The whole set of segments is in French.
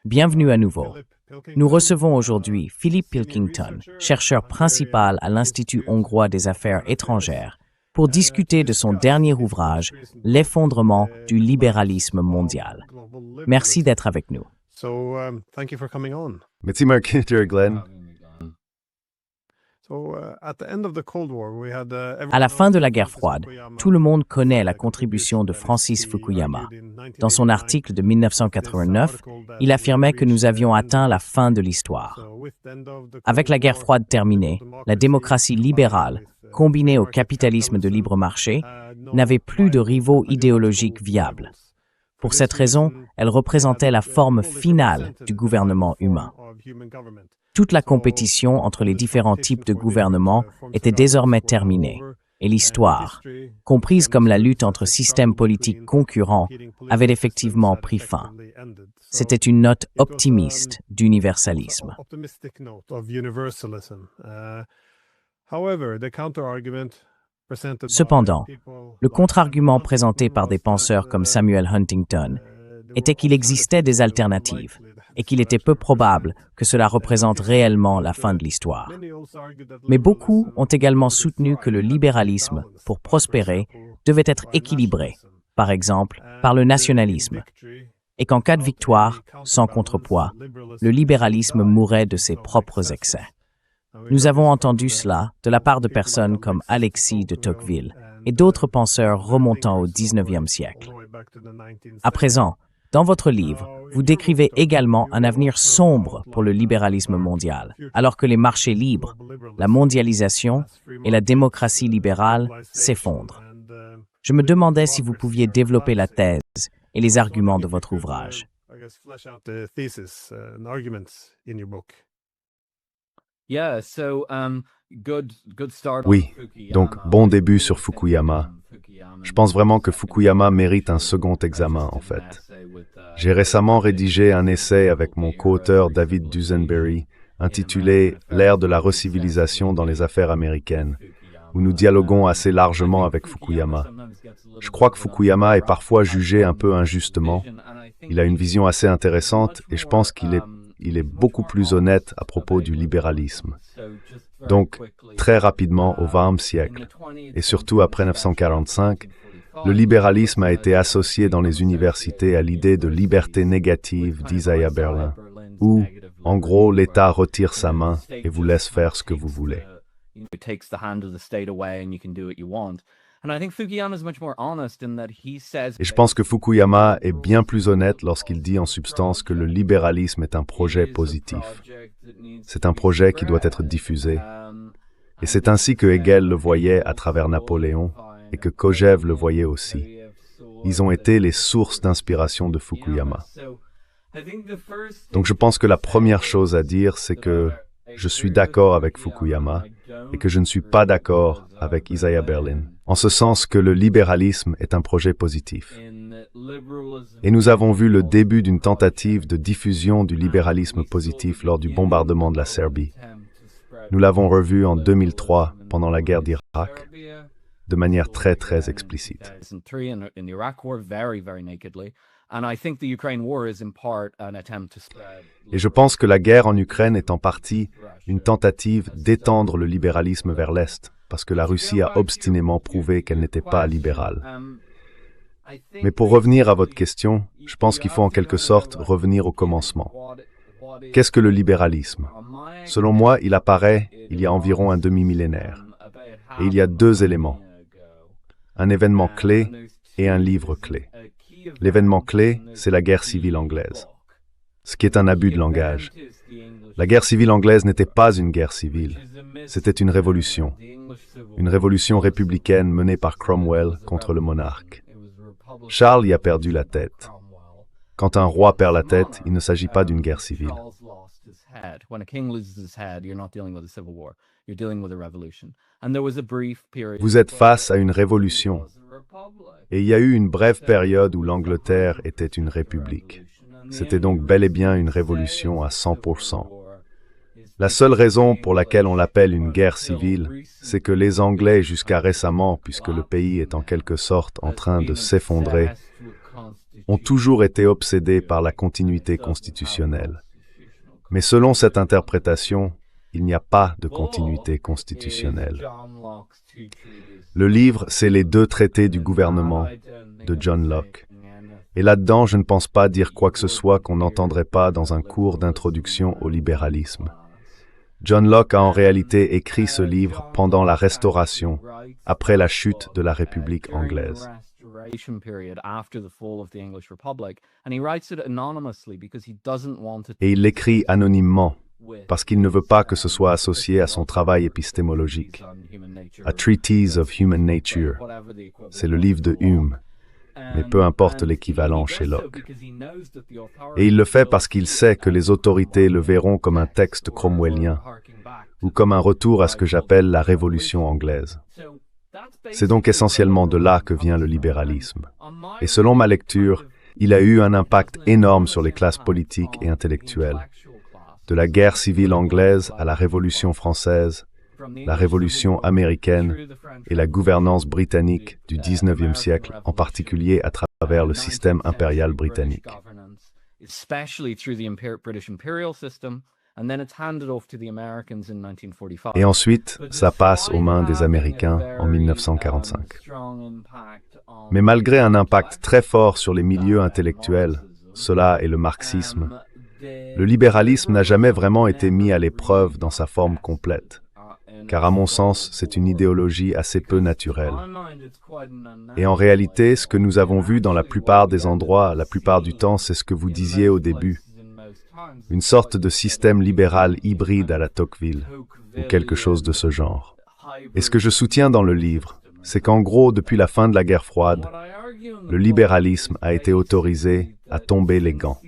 Bienvenue à nouveau. Nous recevons aujourd'hui Philip Pilkington, chercheur principal à l'Institut hongrois des affaires étrangères, pour discuter de son dernier ouvrage, L'effondrement du libéralisme mondial. Merci d'être avec nous. Merci Mark, Glenn. À la fin de la guerre froide, tout le monde connaît la contribution de Francis Fukuyama. Dans son article de 1989, il affirmait que nous avions atteint la fin de l'histoire. Avec la guerre froide terminée, la démocratie libérale, combinée au capitalisme de libre marché, n'avait plus de rivaux idéologiques viables. Pour cette raison, elle représentait la forme finale du gouvernement humain. Toute la compétition entre les différents types de gouvernements était désormais terminée, et l'histoire, comprise comme la lutte entre systèmes politiques concurrents, avait effectivement pris fin. C'était une note optimiste d'universalisme. Cependant, le contre-argument présenté par des penseurs comme Samuel Huntington était qu'il existait des alternatives et qu'il était peu probable que cela représente réellement la fin de l'histoire. Mais beaucoup ont également soutenu que le libéralisme, pour prospérer, devait être équilibré, par exemple, par le nationalisme, et qu'en cas de victoire, sans contrepoids, le libéralisme mourrait de ses propres excès. Nous avons entendu cela de la part de personnes comme Alexis de Tocqueville et d'autres penseurs remontant au XIXe siècle. À présent, dans votre livre, vous décrivez également un avenir sombre pour le libéralisme mondial, alors que les marchés libres, la mondialisation et la démocratie libérale s'effondrent. Je me demandais si vous pouviez développer la thèse et les arguments de votre ouvrage. Oui, donc bon début sur Fukuyama. Je pense vraiment que Fukuyama mérite un second examen, en fait. J'ai récemment rédigé un essai avec mon co-auteur David Dusenberry, intitulé « L'ère de la recivilisation dans les affaires américaines », où nous dialoguons assez largement avec Fukuyama. Je crois que Fukuyama est parfois jugé un peu injustement. Il a une vision assez intéressante et je pense qu'il est beaucoup plus honnête à propos du libéralisme. Donc, très rapidement, au XXe siècle, et surtout après 1945, le libéralisme a été associé dans les universités à l'idée de liberté négative d'Isaiah Berlin, où, en gros, l'État retire sa main et vous laisse faire ce que vous voulez. Et je pense que Fukuyama est bien plus honnête lorsqu'il dit en substance que le libéralisme est un projet positif. C'est un projet qui doit être diffusé. Et c'est ainsi que Hegel le voyait à travers Napoléon et que Kojève le voyait aussi. Ils ont été les sources d'inspiration de Fukuyama. Donc je pense que la première chose à dire, c'est que je suis d'accord avec Fukuyama et que je ne suis pas d'accord avec Isaiah Berlin, en ce sens que le libéralisme est un projet positif. Et nous avons vu le début d'une tentative de diffusion du libéralisme positif lors du bombardement de la Serbie. Nous l'avons revu en 2003 pendant la guerre d'Irak, de manière très très explicite. Et je pense que la guerre en Ukraine est en partie une tentative d'étendre le libéralisme vers l'Est, parce que la Russie a obstinément prouvé qu'elle n'était pas libérale. Mais pour revenir à votre question, je pense qu'il faut en quelque sorte revenir au commencement. Qu'est-ce que le libéralisme? Selon moi, il apparaît il y a environ un demi-millénaire. Et il y a deux éléments. Un événement clé et un livre clé. L'événement clé, c'est la guerre civile anglaise, ce qui est un abus de langage. La guerre civile anglaise n'était pas une guerre civile, c'était une révolution républicaine menée par Cromwell contre le monarque. Charles y a perdu la tête. Quand un roi perd la tête, il ne s'agit pas d'une guerre civile. Vous êtes face à une révolution. Et il y a eu une brève période où l'Angleterre était une république. C'était donc bel et bien une révolution à 100%. La seule raison pour laquelle on l'appelle une guerre civile, c'est que les Anglais, jusqu'à récemment, puisque le pays est en quelque sorte en train de s'effondrer, ont toujours été obsédés par la continuité constitutionnelle. Mais selon cette interprétation, il n'y a pas de continuité constitutionnelle. Le livre, c'est les 2 traités du gouvernement de John Locke. Et là-dedans, je ne pense pas dire quoi que ce soit qu'on n'entendrait pas dans un cours d'introduction au libéralisme. John Locke a en réalité écrit ce livre pendant la Restauration, après la chute de la République anglaise. Et il l'écrit anonymement, parce qu'il ne veut pas que ce soit associé à son travail épistémologique. A Treatise of Human Nature, c'est le livre de Hume, mais peu importe l'équivalent chez Locke. Et il le fait parce qu'il sait que les autorités le verront comme un texte cromwellien, ou comme un retour à ce que j'appelle la Révolution anglaise. C'est donc essentiellement de là que vient le libéralisme. Et selon ma lecture, il a eu un impact énorme sur les classes politiques et intellectuelles. De la guerre civile anglaise à la Révolution française, la Révolution américaine et la gouvernance britannique du XIXe siècle, en particulier à travers le système impérial britannique. Et ensuite, ça passe aux mains des Américains en 1945. Mais malgré un impact très fort sur les milieux intellectuels, cela est le marxisme, le libéralisme n'a jamais vraiment été mis à l'épreuve dans sa forme complète. Car à mon sens, c'est une idéologie assez peu naturelle. Et en réalité, ce que nous avons vu dans la plupart des endroits, la plupart du temps, c'est ce que vous disiez au début. Une sorte de système libéral hybride à la Tocqueville, ou quelque chose de ce genre. Et ce que je soutiens dans le livre, c'est qu'en gros, depuis la fin de la guerre froide, le libéralisme a été autorisé à tomber les gants.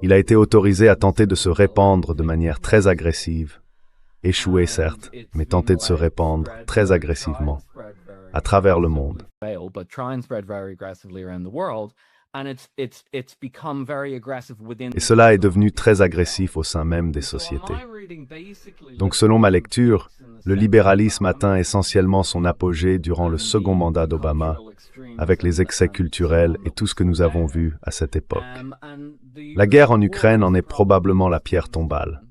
Il a été autorisé à tenter de se répandre de manière très agressive, échoué certes, mais tenter de se répandre très agressivement à travers le monde. Et cela est devenu très agressif au sein même des sociétés. Donc selon ma lecture, le libéralisme atteint essentiellement son apogée durant le second mandat d'Obama, avec les excès culturels et tout ce que nous avons vu à cette époque. La guerre en Ukraine en est probablement la pierre tombale.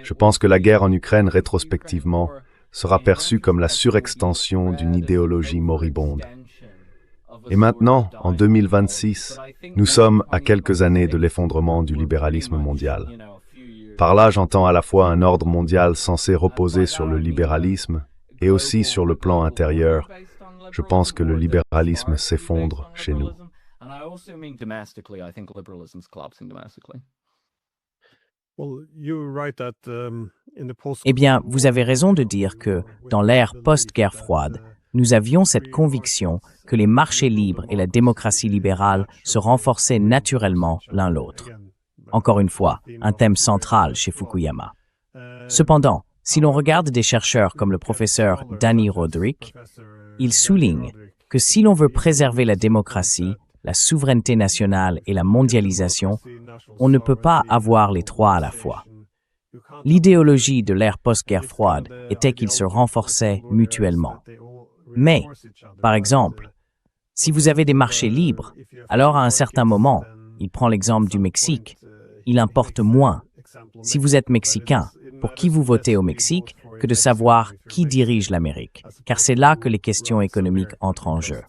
Je pense que la guerre en Ukraine, rétrospectivement, sera perçue comme la surextension d'une idéologie moribonde. Et maintenant, en 2026, nous sommes à quelques années de l'effondrement du libéralisme mondial. Par là, j'entends à la fois un ordre mondial censé reposer sur le libéralisme et aussi sur le plan intérieur. Je pense que le libéralisme s'effondre chez nous. Eh bien, vous avez raison de dire que, dans l'ère post-guerre froide, nous avions cette conviction que les marchés libres et la démocratie libérale se renforçaient naturellement l'un l'autre. Encore une fois, un thème central chez Fukuyama. Cependant, si l'on regarde des chercheurs comme le professeur Danny Roderick, il souligne que si l'on veut préserver la démocratie, la souveraineté nationale et la mondialisation, on ne peut pas avoir les trois à la fois. L'idéologie de l'ère post-guerre froide était qu'ils se renforçaient mutuellement. Mais, par exemple, si vous avez des marchés libres, alors à un certain moment, il prend l'exemple du Mexique, il importe moins, si vous êtes mexicain, pour qui vous votez au Mexique, que de savoir qui dirige l'Amérique, car c'est là que les questions économiques entrent en jeu.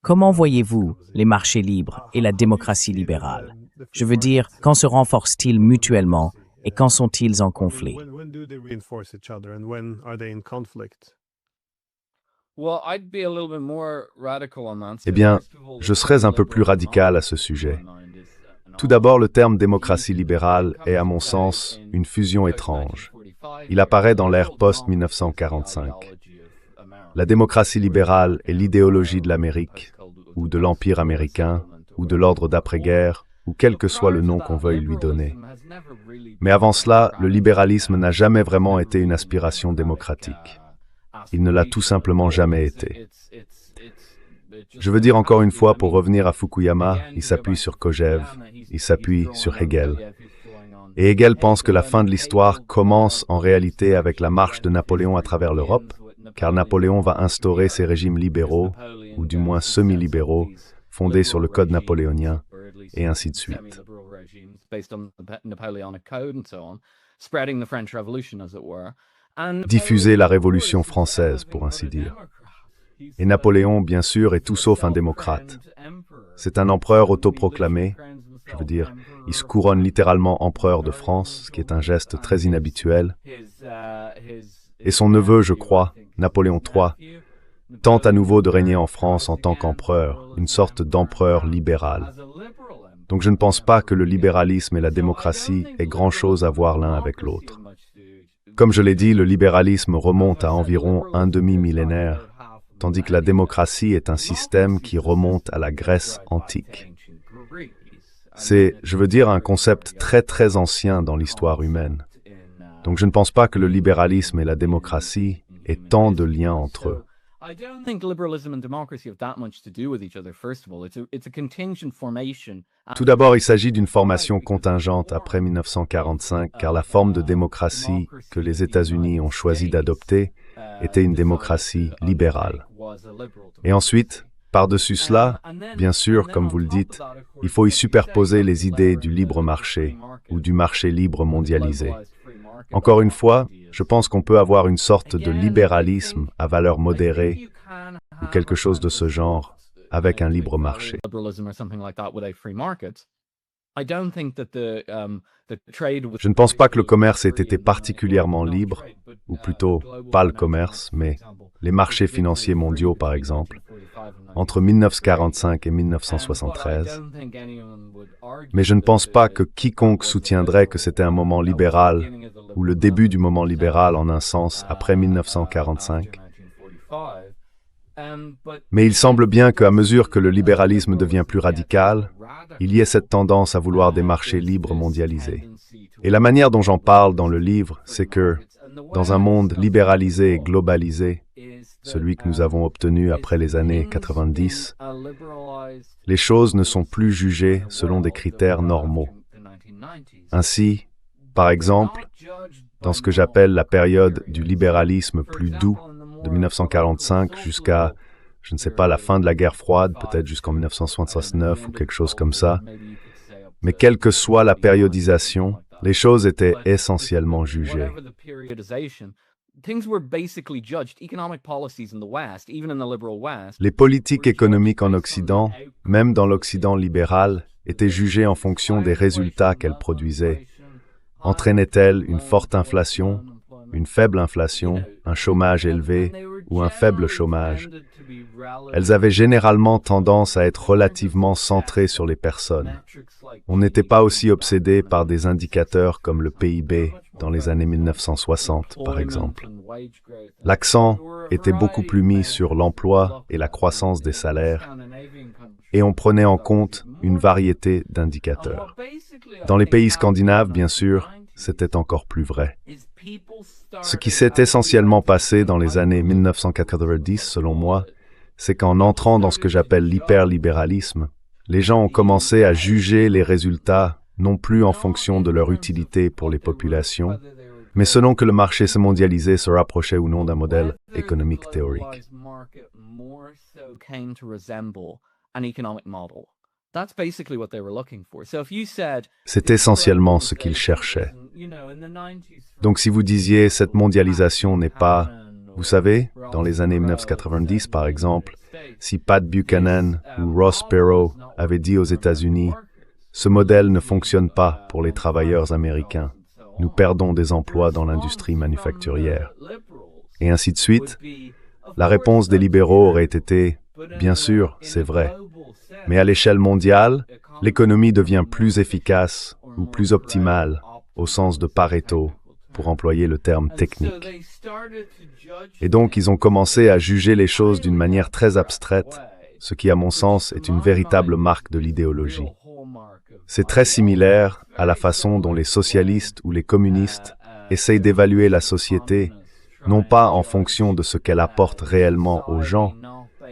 Comment voyez-vous les marchés libres et la démocratie libérale? Je veux dire, quand se renforcent-ils mutuellement et quand sont-ils en conflit? Eh bien, je serais un peu plus radical à ce sujet. Tout d'abord, le terme démocratie libérale est, à mon sens, une fusion étrange. Il apparaît dans l'ère post-1945. La démocratie libérale est l'idéologie de l'Amérique, ou de l'Empire américain, ou de l'ordre d'après-guerre, ou quel que soit le nom qu'on veuille lui donner. Mais avant cela, le libéralisme n'a jamais vraiment été une aspiration démocratique. Il ne l'a tout simplement jamais été. Je veux dire encore une fois, pour revenir à Fukuyama, il s'appuie sur Kojève, il s'appuie sur Hegel. Et Hegel pense que la fin de l'histoire commence en réalité avec la marche de Napoléon à travers l'Europe, car Napoléon va instaurer ses régimes libéraux, ou du moins semi-libéraux, fondée sur le code napoléonien, et ainsi de suite. Diffuser la Révolution française, pour ainsi dire. Et Napoléon, bien sûr, est tout sauf un démocrate. C'est un empereur autoproclamé, je veux dire, il se couronne littéralement empereur de France, ce qui est un geste très inhabituel. Et son neveu, je crois, Napoléon III, tente à nouveau de régner en France en tant qu'empereur, une sorte d'empereur libéral. Donc je ne pense pas que le libéralisme et la démocratie aient grand-chose à voir l'un avec l'autre. Comme je l'ai dit, le libéralisme remonte à environ un demi-millénaire, tandis que la démocratie est un système qui remonte à la Grèce antique. C'est, je veux dire, un concept très très ancien dans l'histoire humaine. Donc je ne pense pas que le libéralisme et la démocratie aient tant de liens entre eux. Tout d'abord, il s'agit d'une formation contingente après 1945, car la forme de démocratie que les États-Unis ont choisi d'adopter était une démocratie libérale. Et ensuite, par-dessus cela, bien sûr, comme vous le dites, il faut y superposer les idées du libre marché ou du marché libre mondialisé. Encore une fois, je pense qu'on peut avoir une sorte de libéralisme à valeur modérée ou quelque chose de ce genre avec un libre marché. Je ne pense pas que le commerce ait été particulièrement libre, ou plutôt pas le commerce, mais les marchés financiers mondiaux par exemple, entre 1945 et 1973. Mais je ne pense pas que quiconque soutiendrait que c'était un moment libéral, ou le début du moment libéral en un sens, après 1945. Mais il semble bien qu'à mesure que le libéralisme devient plus radical, il y ait cette tendance à vouloir des marchés libres mondialisés. Et la manière dont j'en parle dans le livre, c'est que, dans un monde libéralisé et globalisé, celui que nous avons obtenu après les années 90, les choses ne sont plus jugées selon des critères normaux. Ainsi, par exemple, dans ce que j'appelle la période du libéralisme plus doux, de 1945 jusqu'à, je ne sais pas, la fin de la guerre froide, peut-être jusqu'en 1969 ou quelque chose comme ça. Mais quelle que soit la périodisation, les choses étaient essentiellement jugées. Les politiques économiques en Occident, même dans l'Occident libéral, étaient jugées en fonction des résultats qu'elles produisaient. Entraînaient-elles une forte inflation, une faible inflation, un chômage élevé ou un faible chômage? Elles avaient généralement tendance à être relativement centrées sur les personnes. On n'était pas aussi obsédé par des indicateurs comme le PIB dans les années 1960, par exemple. L'accent était beaucoup plus mis sur l'emploi et la croissance des salaires, et on prenait en compte une variété d'indicateurs. Dans les pays scandinaves, bien sûr, c'était encore plus vrai. Ce qui s'est essentiellement passé dans les années 1990, selon moi, c'est qu'en entrant dans ce que j'appelle l'hyperlibéralisme, les gens ont commencé à juger les résultats non plus en fonction de leur utilité pour les populations, mais selon que le marché se mondialisait se rapprochait ou non d'un modèle économique théorique. C'est essentiellement ce qu'ils cherchaient. Donc si vous disiez cette mondialisation n'est pas, vous savez, dans les années 1990 par exemple, si Pat Buchanan ou Ross Perot avaient dit aux États-Unis « Ce modèle ne fonctionne pas pour les travailleurs américains, nous perdons des emplois dans l'industrie manufacturière. » Et ainsi de suite, la réponse des libéraux aurait été « Bien sûr, c'est vrai. Mais à l'échelle mondiale, l'économie devient plus efficace ou plus optimale au sens de Pareto, pour employer le terme technique. Et donc, ils ont commencé à juger les choses d'une manière très abstraite, ce qui, à mon sens, est une véritable marque de l'idéologie. C'est très similaire à la façon dont les socialistes ou les communistes essayent d'évaluer la société, non pas en fonction de ce qu'elle apporte réellement aux gens,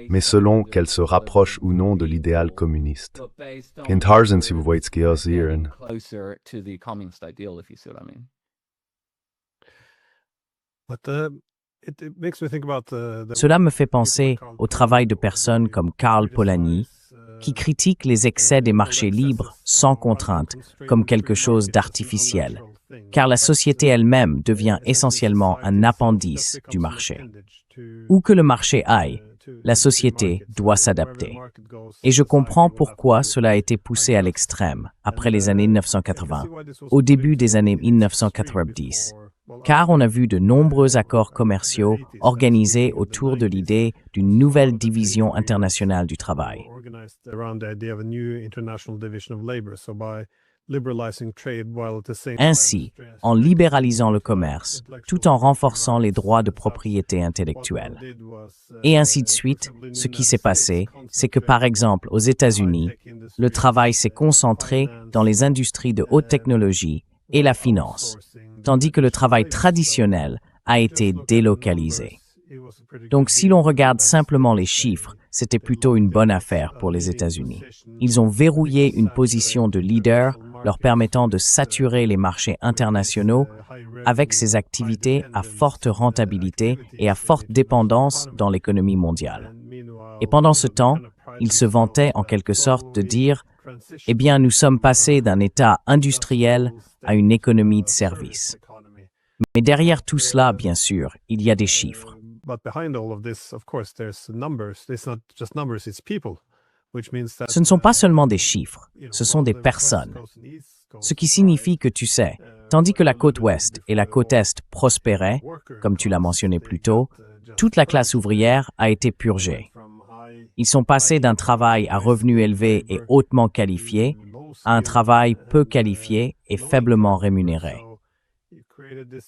mais selon qu'elle se rapproche ou non de l'idéal communiste. In Tarzan, si vous voyez ce qu'il y a aussi. Cela me fait penser au travail de personnes comme Karl Polanyi, qui critique les excès des marchés libres sans contrainte comme quelque chose d'artificiel, car la société elle-même devient essentiellement un appendice du marché. Où que le marché aille, la société doit s'adapter. Et je comprends pourquoi cela a été poussé à l'extrême après les années 1980, au début des années 1990, car on a vu de nombreux accords commerciaux organisés autour de l'idée d'une nouvelle division internationale du travail. Ainsi, en libéralisant le commerce, tout en renforçant les droits de propriété intellectuelle. Et ainsi de suite, ce qui s'est passé, c'est que par exemple aux États-Unis, le travail s'est concentré dans les industries de haute technologie et la finance, tandis que le travail traditionnel a été délocalisé. Donc si l'on regarde simplement les chiffres, c'était plutôt une bonne affaire pour les États-Unis. Ils ont verrouillé une position de leader, leur permettant de saturer les marchés internationaux avec ces activités à forte rentabilité et à forte dépendance dans l'économie mondiale. Et pendant ce temps, ils se vantaient en quelque sorte de dire « Eh bien, nous sommes passés d'un État industriel à une économie de services. » Mais derrière tout cela, bien sûr, il y a des chiffres. Ce ne sont pas seulement des chiffres, ce sont des personnes. Ce qui signifie que tu sais, tandis que la côte ouest et la côte est prospéraient, comme tu l'as mentionné plus tôt, toute la classe ouvrière a été purgée. Ils sont passés d'un travail à revenus élevés et hautement qualifié à un travail peu qualifié et faiblement rémunéré.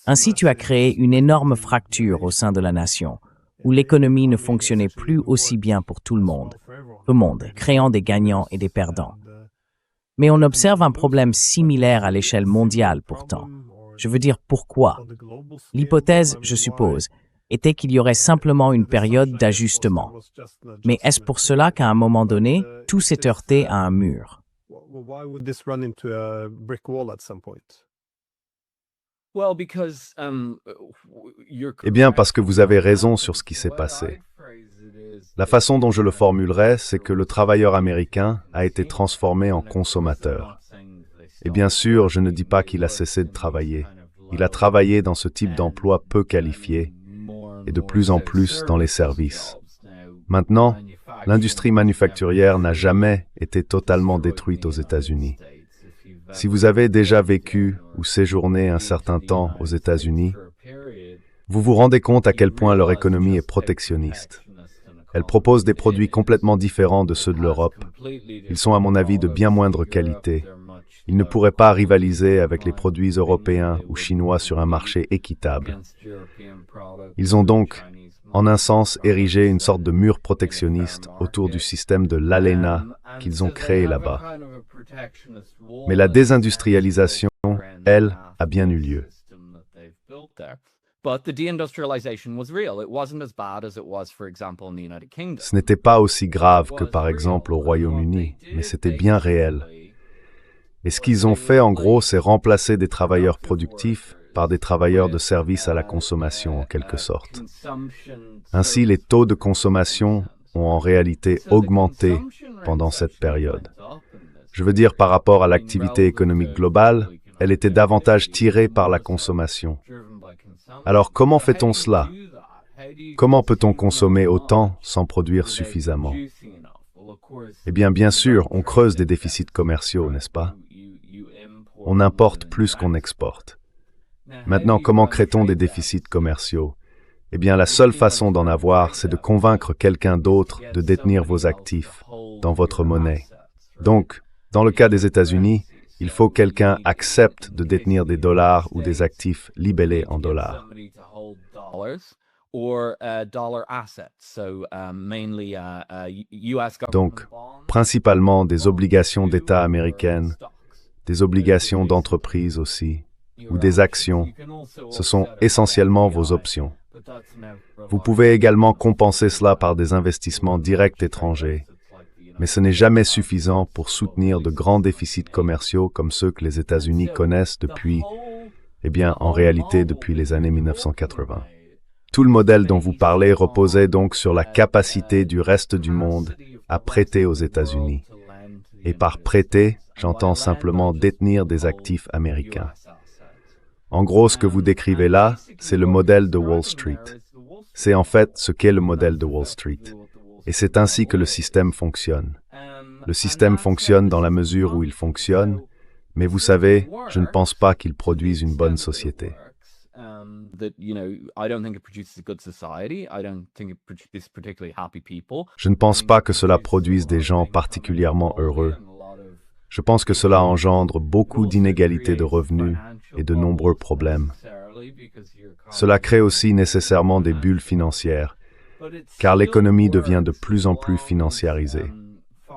Ainsi, tu as créé une énorme fracture au sein de la nation, où l'économie ne fonctionnait plus aussi bien pour tout le monde, créant des gagnants et des perdants. Mais on observe un problème similaire à l'échelle mondiale pourtant. Je veux dire pourquoi. L'hypothèse, je suppose, était qu'il y aurait simplement une période d'ajustement. Mais est-ce pour cela qu'à un moment donné, tout s'est heurté à un mur? Eh bien, parce que vous avez raison sur ce qui s'est passé. La façon dont je le formulerai, c'est que le travailleur américain a été transformé en consommateur. Et bien sûr, je ne dis pas qu'il a cessé de travailler. Il a travaillé dans ce type d'emploi peu qualifié et de plus en plus dans les services. Maintenant, l'industrie manufacturière n'a jamais été totalement détruite aux États-Unis. Si vous avez déjà vécu ou séjourné un certain temps aux États-Unis, vous vous rendez compte à quel point leur économie est protectionniste. Elle propose des produits complètement différents de ceux de l'Europe. Ils sont à mon avis de bien moindre qualité. Ils ne pourraient pas rivaliser avec les produits européens ou chinois sur un marché équitable. Ils ont donc, en un sens, érigé une sorte de mur protectionniste autour du système de l'ALENA qu'ils ont créé là-bas. Mais la désindustrialisation, elle, a bien eu lieu. Ce n'était pas aussi grave que par exemple au Royaume-Uni, mais c'était bien réel. Et ce qu'ils ont fait en gros, c'est remplacer des travailleurs productifs par des travailleurs de service à la consommation en quelque sorte. Ainsi, les taux de consommation ont en réalité augmenté pendant cette période. Je veux dire par rapport à l'activité économique globale, elle était davantage tirée par la consommation. Alors comment fait-on cela? Comment peut-on consommer autant sans produire suffisamment? Eh bien sûr, on creuse des déficits commerciaux, n'est-ce pas? On importe plus qu'on exporte. Maintenant, comment crée-t-on des déficits commerciaux? Eh bien, la seule façon d'en avoir, c'est de convaincre quelqu'un d'autre de détenir vos actifs dans votre monnaie. Donc, dans le cas des États-Unis, il faut que quelqu'un accepte de détenir des dollars ou des actifs libellés en dollars. Donc, principalement des obligations d'État américaines, des obligations d'entreprise aussi, ou des actions. Ce sont essentiellement vos options. Vous pouvez également compenser cela par des investissements directs étrangers, mais ce n'est jamais suffisant pour soutenir de grands déficits commerciaux comme ceux que les États-Unis connaissent depuis, en réalité depuis les années 1980. Tout le modèle dont vous parlez reposait donc sur la capacité du reste du monde à prêter aux États-Unis. Et par prêter, j'entends simplement détenir des actifs américains. En gros, ce que vous décrivez là, c'est le modèle de Wall Street. C'est en fait ce qu'est le modèle de Wall Street. Et c'est ainsi que le système fonctionne. Le système fonctionne dans la mesure où il fonctionne, mais vous savez, je ne pense pas qu'il produise une bonne société. Je ne pense pas que cela produise des gens particulièrement heureux. Je pense que cela engendre beaucoup d'inégalités de revenus et de nombreux problèmes. Cela crée aussi nécessairement des bulles financières, car l'économie devient de plus en plus financiarisée.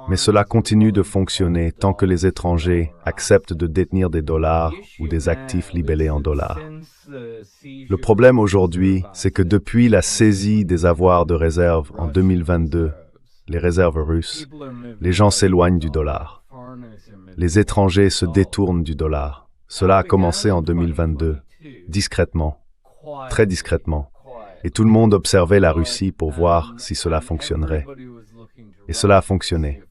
Mais cela continue de fonctionner tant que les étrangers acceptent de détenir des dollars ou des actifs libellés en dollars. Le problème aujourd'hui, c'est que depuis la saisie des avoirs de réserve en 2022, les réserves russes, les gens s'éloignent du dollar. Les étrangers se détournent du dollar. Cela a commencé en 2022, discrètement, très discrètement. Et tout le monde observait la Russie pour voir si cela fonctionnerait. Et cela a fonctionné.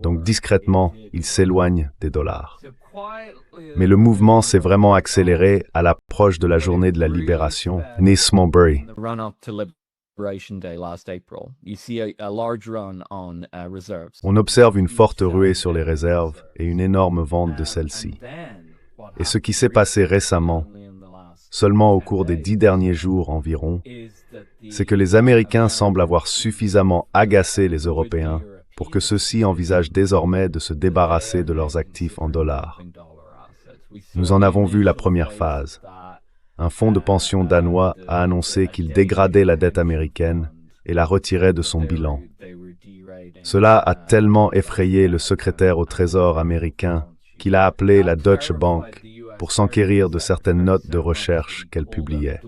Donc discrètement, ils s'éloignent des dollars. Mais le mouvement s'est vraiment accéléré à l'approche de la journée de la libération, Nice Mulberry. On observe une forte ruée sur les réserves et une énorme vente de celles-ci. Et ce qui s'est passé récemment, seulement au cours des 10 derniers jours environ, c'est que les Américains semblent avoir suffisamment agacé les Européens pour que ceux-ci envisagent désormais de se débarrasser de leurs actifs en dollars. Nous en avons vu la première phase. Un fonds de pension danois a annoncé qu'il dégradait la dette américaine et la retirait de son bilan. Cela a tellement effrayé le secrétaire au Trésor américain qu'il a appelé la Deutsche Bank pour s'enquérir de certaines notes de recherche qu'elle publiait.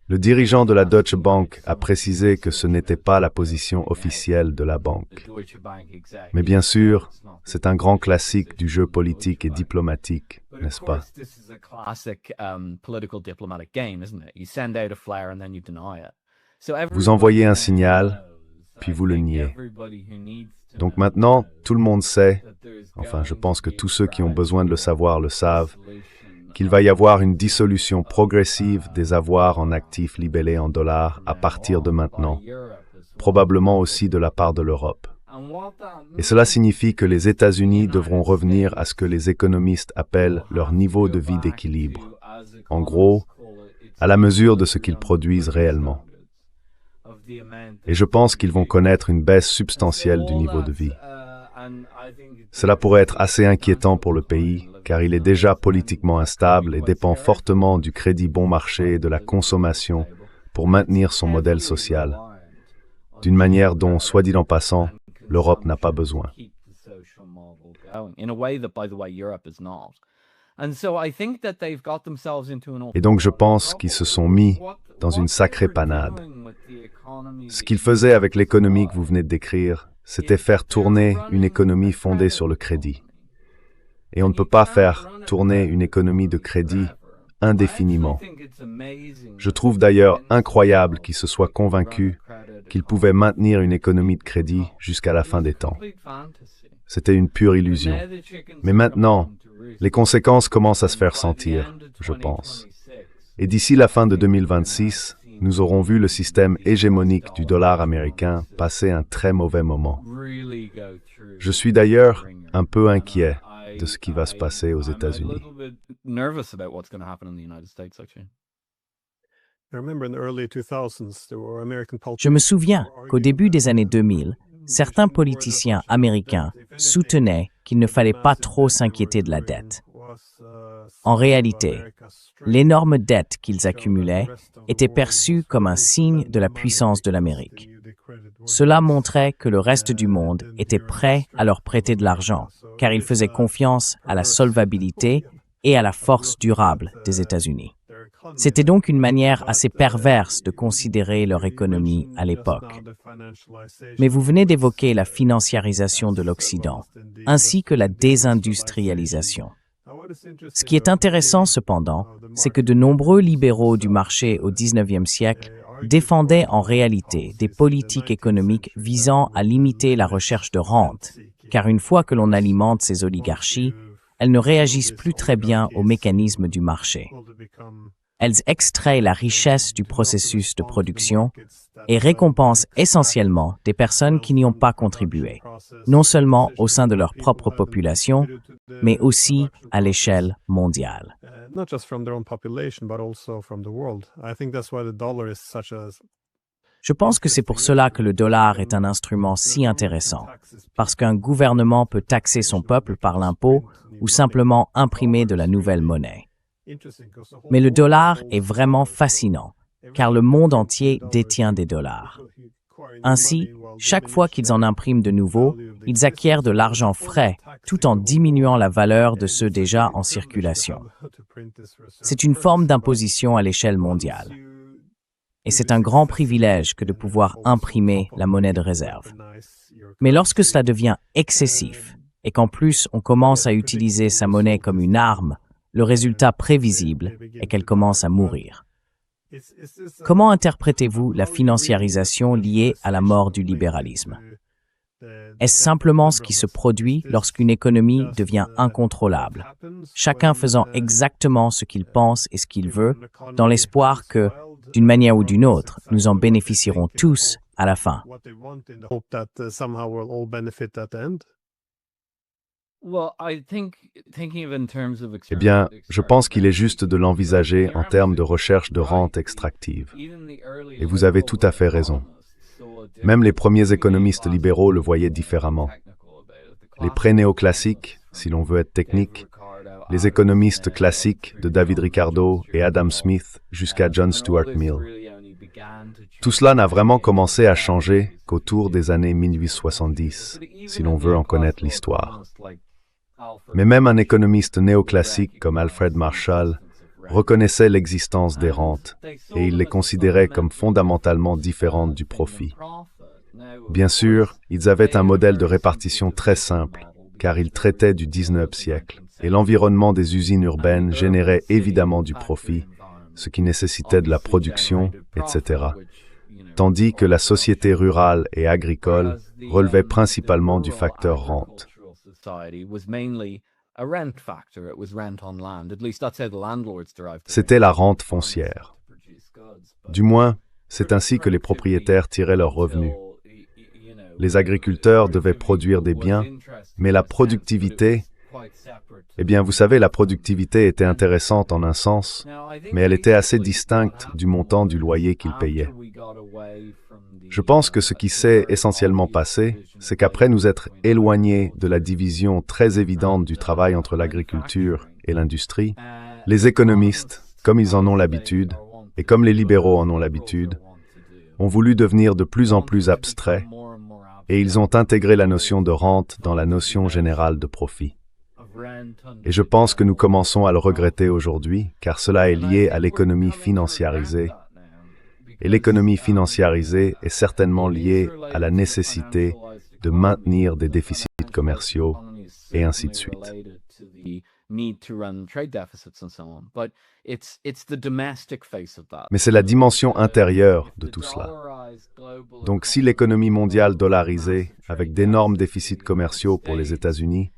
Le dirigeant de la Deutsche Bank a précisé que ce n'était pas la position officielle de la banque. Mais bien sûr, c'est un grand classique du jeu politique et diplomatique, n'est-ce pas? Vous envoyez un signal, puis vous le niez. Donc maintenant, tout le monde sait, enfin je pense que tous ceux qui ont besoin de le savoir le savent, qu'il va y avoir une dissolution progressive des avoirs en actifs libellés en dollars à partir de maintenant, probablement aussi de la part de l'Europe. Et cela signifie que les États-Unis devront revenir à ce que les économistes appellent leur niveau de vie d'équilibre. En gros, à la mesure de ce qu'ils produisent réellement. Et je pense qu'ils vont connaître une baisse substantielle du niveau de vie. Cela pourrait être assez inquiétant pour le pays, car il est déjà politiquement instable et dépend fortement du crédit bon marché et de la consommation pour maintenir son modèle social, d'une manière dont, soit dit en passant, l'Europe n'a pas besoin. Et donc je pense qu'ils se sont mis dans une sacrée panade. Ce qu'ils faisaient avec l'économie que vous venez de décrire, c'était faire tourner une économie fondée sur le crédit. Et on ne peut pas faire tourner une économie de crédit indéfiniment. Je trouve d'ailleurs incroyable qu'ils se soient convaincus qu'ils pouvaient maintenir une économie de crédit jusqu'à la fin des temps. C'était une pure illusion. Mais maintenant, les conséquences commencent à se faire sentir, je pense. Et d'ici la fin de 2026, nous aurons vu le système hégémonique du dollar américain passer un très mauvais moment. Je suis d'ailleurs un peu inquiet de ce qui va se passer aux États-Unis. Je me souviens qu'au début des années 2000, certains politiciens américains soutenaient qu'il ne fallait pas trop s'inquiéter de la dette. En réalité, l'énorme dette qu'ils accumulaient était perçue comme un signe de la puissance de l'Amérique. Cela montrait que le reste du monde était prêt à leur prêter de l'argent, car ils faisaient confiance à la solvabilité et à la force durable des États-Unis. C'était donc une manière assez perverse de considérer leur économie à l'époque. Mais vous venez d'évoquer la financiarisation de l'Occident, ainsi que la désindustrialisation. Ce qui est intéressant cependant, c'est que de nombreux libéraux du marché au XIXe siècle défendaient en réalité des politiques économiques visant à limiter la recherche de rente, car une fois que l'on alimente ces oligarchies, elles ne réagissent plus très bien aux mécanismes du marché. Elles extraient la richesse du processus de production et récompensent essentiellement des personnes qui n'y ont pas contribué, non seulement au sein de leur propre population, mais aussi à l'échelle mondiale. Je pense que c'est pour cela que le dollar est un instrument si intéressant, parce qu'un gouvernement peut taxer son peuple par l'impôt ou simplement imprimer de la nouvelle monnaie. Mais le dollar est vraiment fascinant, car le monde entier détient des dollars. Ainsi, chaque fois qu'ils en impriment de nouveaux, ils acquièrent de l'argent frais, tout en diminuant la valeur de ceux déjà en circulation. C'est une forme d'imposition à l'échelle mondiale. Et c'est un grand privilège que de pouvoir imprimer la monnaie de réserve. Mais lorsque cela devient excessif, et qu'en plus on commence à utiliser sa monnaie comme une arme, le résultat prévisible est qu'elle commence à mourir. Comment interprétez-vous la financiarisation liée à la mort du libéralisme? Est-ce simplement ce qui se produit lorsqu'une économie devient incontrôlable, chacun faisant exactement ce qu'il pense et ce qu'il veut, dans l'espoir que, d'une manière ou d'une autre, nous en bénéficierons tous à la fin? Eh bien, je pense qu'il est juste de l'envisager en termes de recherche de rente extractive. Et vous avez tout à fait raison. Même les premiers économistes libéraux le voyaient différemment. Les pré-néoclassiques, si l'on veut être technique, les économistes classiques de David Ricardo et Adam Smith jusqu'à John Stuart Mill. Tout cela n'a vraiment commencé à changer qu'autour des années 1870, si l'on veut en connaître l'histoire. Mais même un économiste néoclassique comme Alfred Marshall reconnaissait l'existence des rentes et il les considérait comme fondamentalement différentes du profit. Bien sûr, ils avaient un modèle de répartition très simple, car ils traitaient du 19e siècle, et l'environnement des usines urbaines générait évidemment du profit, ce qui nécessitait de la production, etc. Tandis que la société rurale et agricole relevait principalement du facteur rente. C'était la rente foncière. Du moins, c'est ainsi que les propriétaires tiraient leurs revenus. Les agriculteurs devaient produire des biens, mais la productivité, eh bien, vous savez, la productivité était intéressante en un sens, mais elle était assez distincte du montant du loyer qu'ils payaient. Je pense que ce qui s'est essentiellement passé, c'est qu'après nous être éloignés de la division très évidente du travail entre l'agriculture et l'industrie, les économistes, comme ils en ont l'habitude, et comme les libéraux en ont l'habitude, ont voulu devenir de plus en plus abstraits, et ils ont intégré la notion de rente dans la notion générale de profit. Et je pense que nous commençons à le regretter aujourd'hui, car cela est lié à l'économie financiarisée. Et l'économie financiarisée est certainement liée à la nécessité de maintenir des déficits commerciaux, et ainsi de suite. Mais c'est la dimension intérieure de tout cela. Donc si l'économie mondiale dollarisée, avec d'énormes déficits commerciaux pour les États-Unis,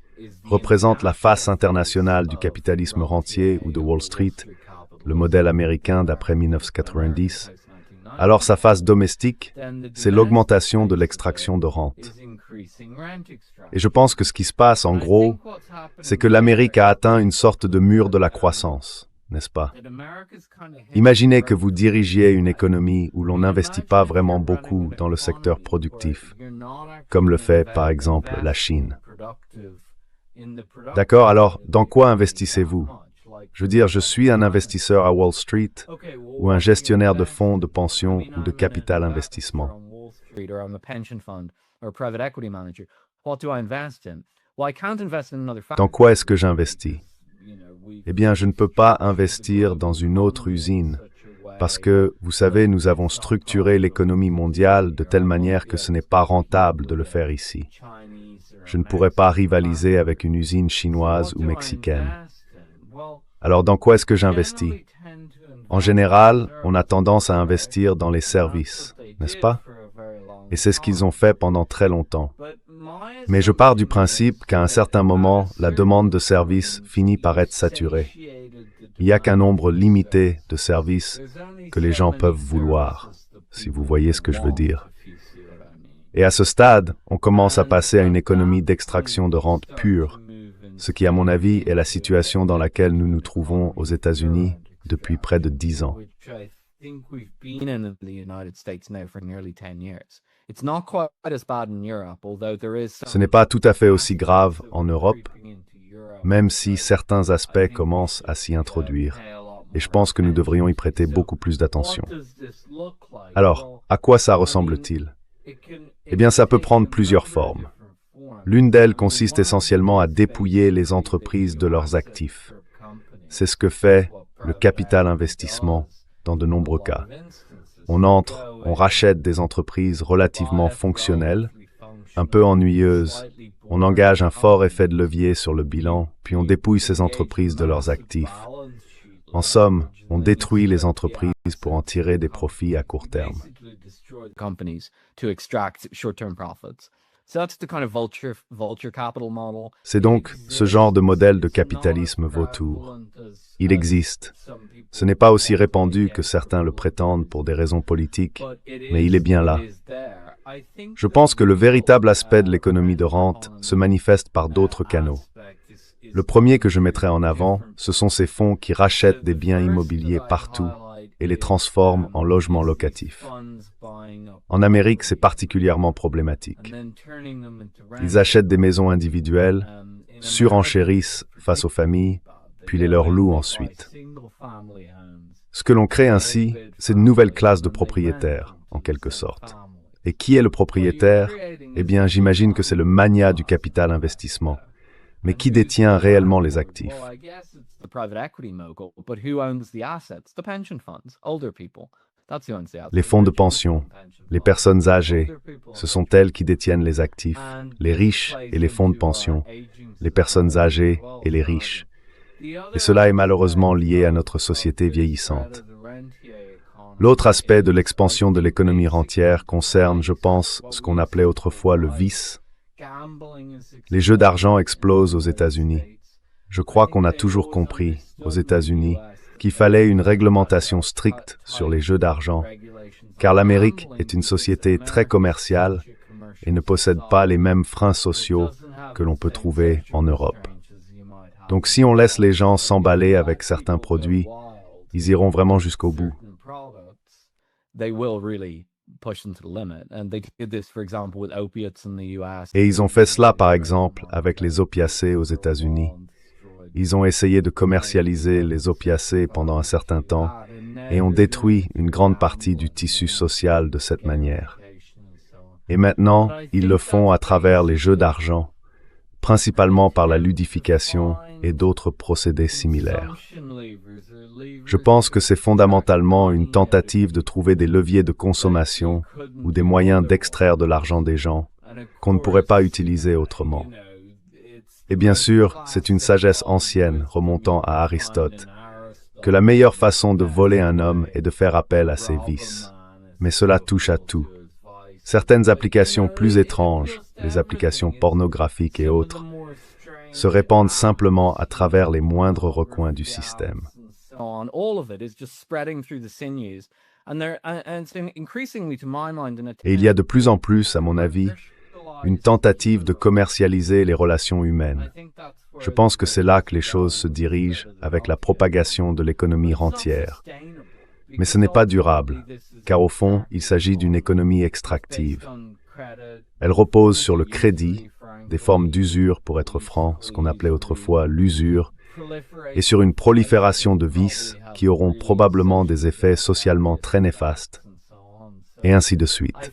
représente la face internationale du capitalisme rentier ou de Wall Street, le modèle américain d'après 1990, alors sa face domestique, c'est l'augmentation de l'extraction de rente. Et je pense que ce qui se passe, en gros, c'est que l'Amérique a atteint une sorte de mur de la croissance, n'est-ce pas? Imaginez que vous dirigiez une économie où l'on n'investit pas vraiment beaucoup dans le secteur productif, comme le fait, par exemple, la Chine. D'accord, alors, dans quoi investissez-vous? Je veux dire, je suis un investisseur à Wall Street ou un gestionnaire de fonds de pension ou de capital investissement. Dans quoi est-ce que j'investis? Eh bien, je ne peux pas investir dans une autre usine parce que, vous savez, nous avons structuré l'économie mondiale de telle manière que ce n'est pas rentable de le faire ici. Je ne pourrais pas rivaliser avec une usine chinoise ou mexicaine. Alors, dans quoi est-ce que j'investis? En général, on a tendance à investir dans les services, n'est-ce pas? Et c'est ce qu'ils ont fait pendant très longtemps. Mais je pars du principe qu'à un certain moment, la demande de services finit par être saturée. Il n'y a qu'un nombre limité de services que les gens peuvent vouloir, si vous voyez ce que je veux dire. Et à ce stade, on commence à passer à une économie d'extraction de rente pure, ce qui, à mon avis, est la situation dans laquelle nous nous trouvons aux États-Unis depuis près de 10 ans. Ce n'est pas tout à fait aussi grave en Europe, même si certains aspects commencent à s'y introduire. Et je pense que nous devrions y prêter beaucoup plus d'attention. Alors, à quoi ça ressemble-t-il? Eh bien, ça peut prendre plusieurs formes. L'une d'elles consiste essentiellement à dépouiller les entreprises de leurs actifs. C'est ce que fait le capital investissement dans de nombreux cas. On entre, on rachète des entreprises relativement fonctionnelles, un peu ennuyeuses. On engage un fort effet de levier sur le bilan, puis on dépouille ces entreprises de leurs actifs. En somme, on détruit les entreprises pour en tirer des profits à court terme. C'est donc ce genre de modèle de capitalisme vautour. Il existe. Ce n'est pas aussi répandu que certains le prétendent pour des raisons politiques, mais il est bien là. Je pense que le véritable aspect de l'économie de rente se manifeste par d'autres canaux. Le premier que je mettrai en avant, ce sont ces fonds qui rachètent des biens immobiliers partout et les transforment en logements locatifs. En Amérique, c'est particulièrement problématique. Ils achètent des maisons individuelles, surenchérissent face aux familles, puis les leur louent ensuite. Ce que l'on crée ainsi, c'est une nouvelle classe de propriétaires, en quelque sorte. Et qui est le propriétaire? Eh bien, j'imagine que c'est le magnat du capital investissement. Mais qui détient réellement les actifs? Les fonds de pension, les personnes âgées, ce sont elles qui détiennent les actifs, les riches et les fonds de pension, les personnes âgées et les riches. Et cela est malheureusement lié à notre société vieillissante. L'autre aspect de l'expansion de l'économie rentière concerne, je pense, ce qu'on appelait autrefois le vice. Les jeux d'argent explosent aux États-Unis. Je crois qu'on a toujours compris, aux États-Unis, qu'il fallait une réglementation stricte sur les jeux d'argent, car l'Amérique est une société très commerciale et ne possède pas les mêmes freins sociaux que l'on peut trouver en Europe. Donc si on laisse les gens s'emballer avec certains produits, ils iront vraiment jusqu'au bout. Et ils ont fait cela, par exemple, avec les opiacés aux États-Unis. Ils ont essayé de commercialiser les opiacés pendant un certain temps et ont détruit une grande partie du tissu social de cette manière. Et maintenant, ils le font à travers les jeux d'argent, principalement par la ludification et d'autres procédés similaires. Je pense que c'est fondamentalement une tentative de trouver des leviers de consommation ou des moyens d'extraire de l'argent des gens qu'on ne pourrait pas utiliser autrement. Et bien sûr, c'est une sagesse ancienne remontant à Aristote, que la meilleure façon de voler un homme est de faire appel à ses vices. Mais cela touche à tout. Certaines applications plus étranges, les applications pornographiques et autres, se répandent simplement à travers les moindres recoins du système. Et il y a de plus en plus, à mon avis, une tentative de commercialiser les relations humaines. Je pense que c'est là que les choses se dirigent avec la propagation de l'économie rentière. Mais ce n'est pas durable, car au fond, il s'agit d'une économie extractive. Elle repose sur le crédit, des formes d'usure pour être franc, ce qu'on appelait autrefois l'usure, et sur une prolifération de vices qui auront probablement des effets socialement très néfastes, et ainsi de suite.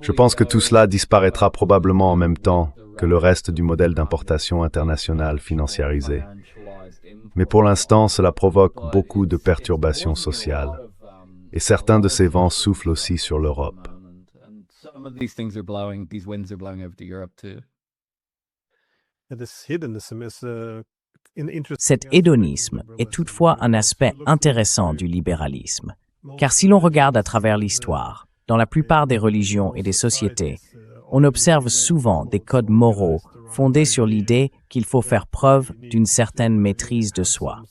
Je pense que tout cela disparaîtra probablement en même temps que le reste du modèle d'importation internationale financiarisé. Mais pour l'instant, cela provoque beaucoup de perturbations sociales, et certains de ces vents soufflent aussi sur l'Europe. Cet hédonisme est toutefois un aspect intéressant du libéralisme, car si l'on regarde à travers l'histoire, dans la plupart des religions et des sociétés, on observe souvent des codes moraux fondés sur l'idée qu'il faut faire preuve d'une certaine maîtrise de soi.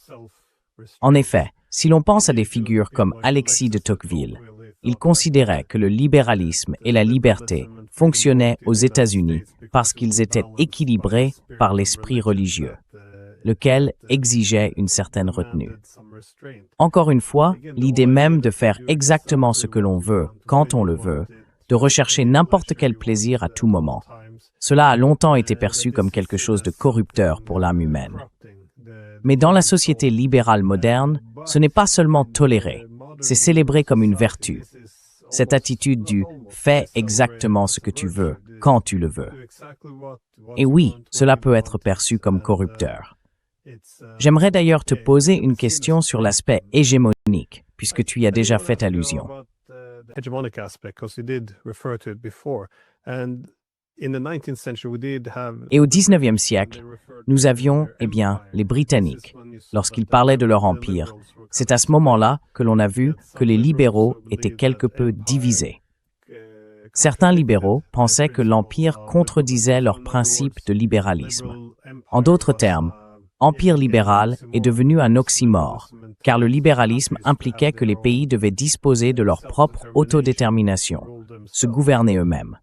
En effet, si l'on pense à des figures comme Alexis de Tocqueville, il considérait que le libéralisme et la liberté fonctionnaient aux États-Unis parce qu'ils étaient équilibrés par l'esprit religieux, lequel exigeait une certaine retenue. Encore une fois, l'idée même de faire exactement ce que l'on veut, quand on le veut, de rechercher n'importe quel plaisir à tout moment, cela a longtemps été perçu comme quelque chose de corrupteur pour l'âme humaine. Mais dans la société libérale moderne, ce n'est pas seulement toléré, c'est célébré comme une vertu. Cette attitude du « fais exactement ce que tu veux, quand tu le veux ». Et oui, cela peut être perçu comme corrupteur. J'aimerais d'ailleurs te poser une question sur l'aspect hégémonique, puisque tu y as déjà fait allusion. Et au XIXe siècle, nous avions, les Britanniques. Lorsqu'ils parlaient de leur empire, c'est à ce moment-là que l'on a vu que les libéraux étaient quelque peu divisés. Certains libéraux pensaient que l'empire contredisait leurs principes de libéralisme. En d'autres termes, empire libéral est devenu un oxymore, car le libéralisme impliquait que les pays devaient disposer de leur propre autodétermination, se gouverner eux-mêmes.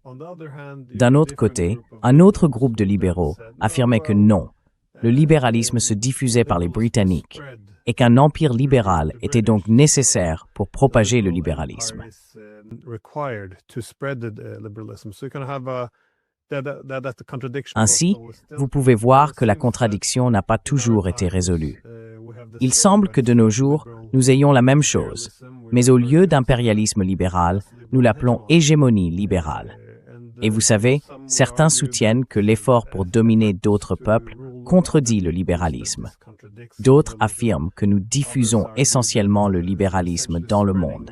D'un autre côté, un autre groupe de libéraux affirmait que non, le libéralisme se diffusait par les Britanniques et qu'un empire libéral était donc nécessaire pour propager le libéralisme. Ainsi, vous pouvez voir que la contradiction n'a pas toujours été résolue. Il semble que de nos jours, nous ayons la même chose, mais au lieu d'impérialisme libéral, nous l'appelons hégémonie libérale. Et vous savez, certains soutiennent que l'effort pour dominer d'autres peuples contredit le libéralisme. D'autres affirment que nous diffusons essentiellement le libéralisme dans le monde.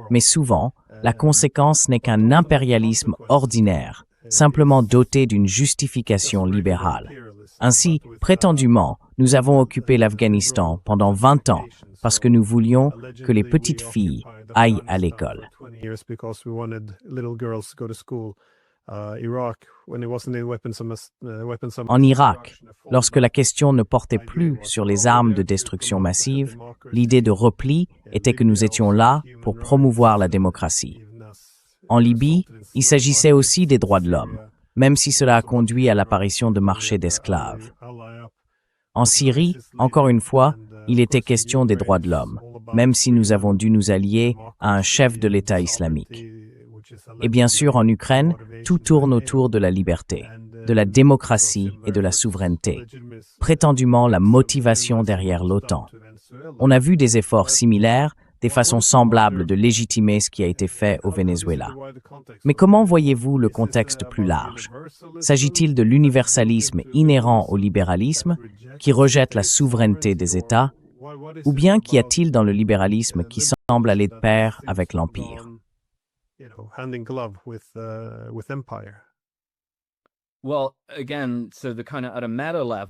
Mais souvent, la conséquence n'est qu'un impérialisme ordinaire, simplement doté d'une justification libérale. Ainsi, prétendument, nous avons occupé l'Afghanistan pendant 20 ans parce que nous voulions que les petites filles aillent à l'école. En Irak, lorsque la question ne portait plus sur les armes de destruction massive, l'idée de repli était que nous étions là pour promouvoir la démocratie. En Libye, il s'agissait aussi des droits de l'homme, même si cela a conduit à l'apparition de marchés d'esclaves. En Syrie, encore une fois, il était question des droits de l'homme, même si nous avons dû nous allier à un chef de l'État islamique. Et bien sûr, en Ukraine, tout tourne autour de la liberté, de la démocratie et de la souveraineté, prétendument la motivation derrière l'OTAN. On a vu des efforts similaires, des façons semblables de légitimer ce qui a été fait au Venezuela. Mais comment voyez-vous le contexte plus large? S'agit-il de l'universalisme inhérent au libéralisme, qui rejette la souveraineté des États, ou bien qu'y a-t-il dans le libéralisme qui semble aller de pair avec l'empire?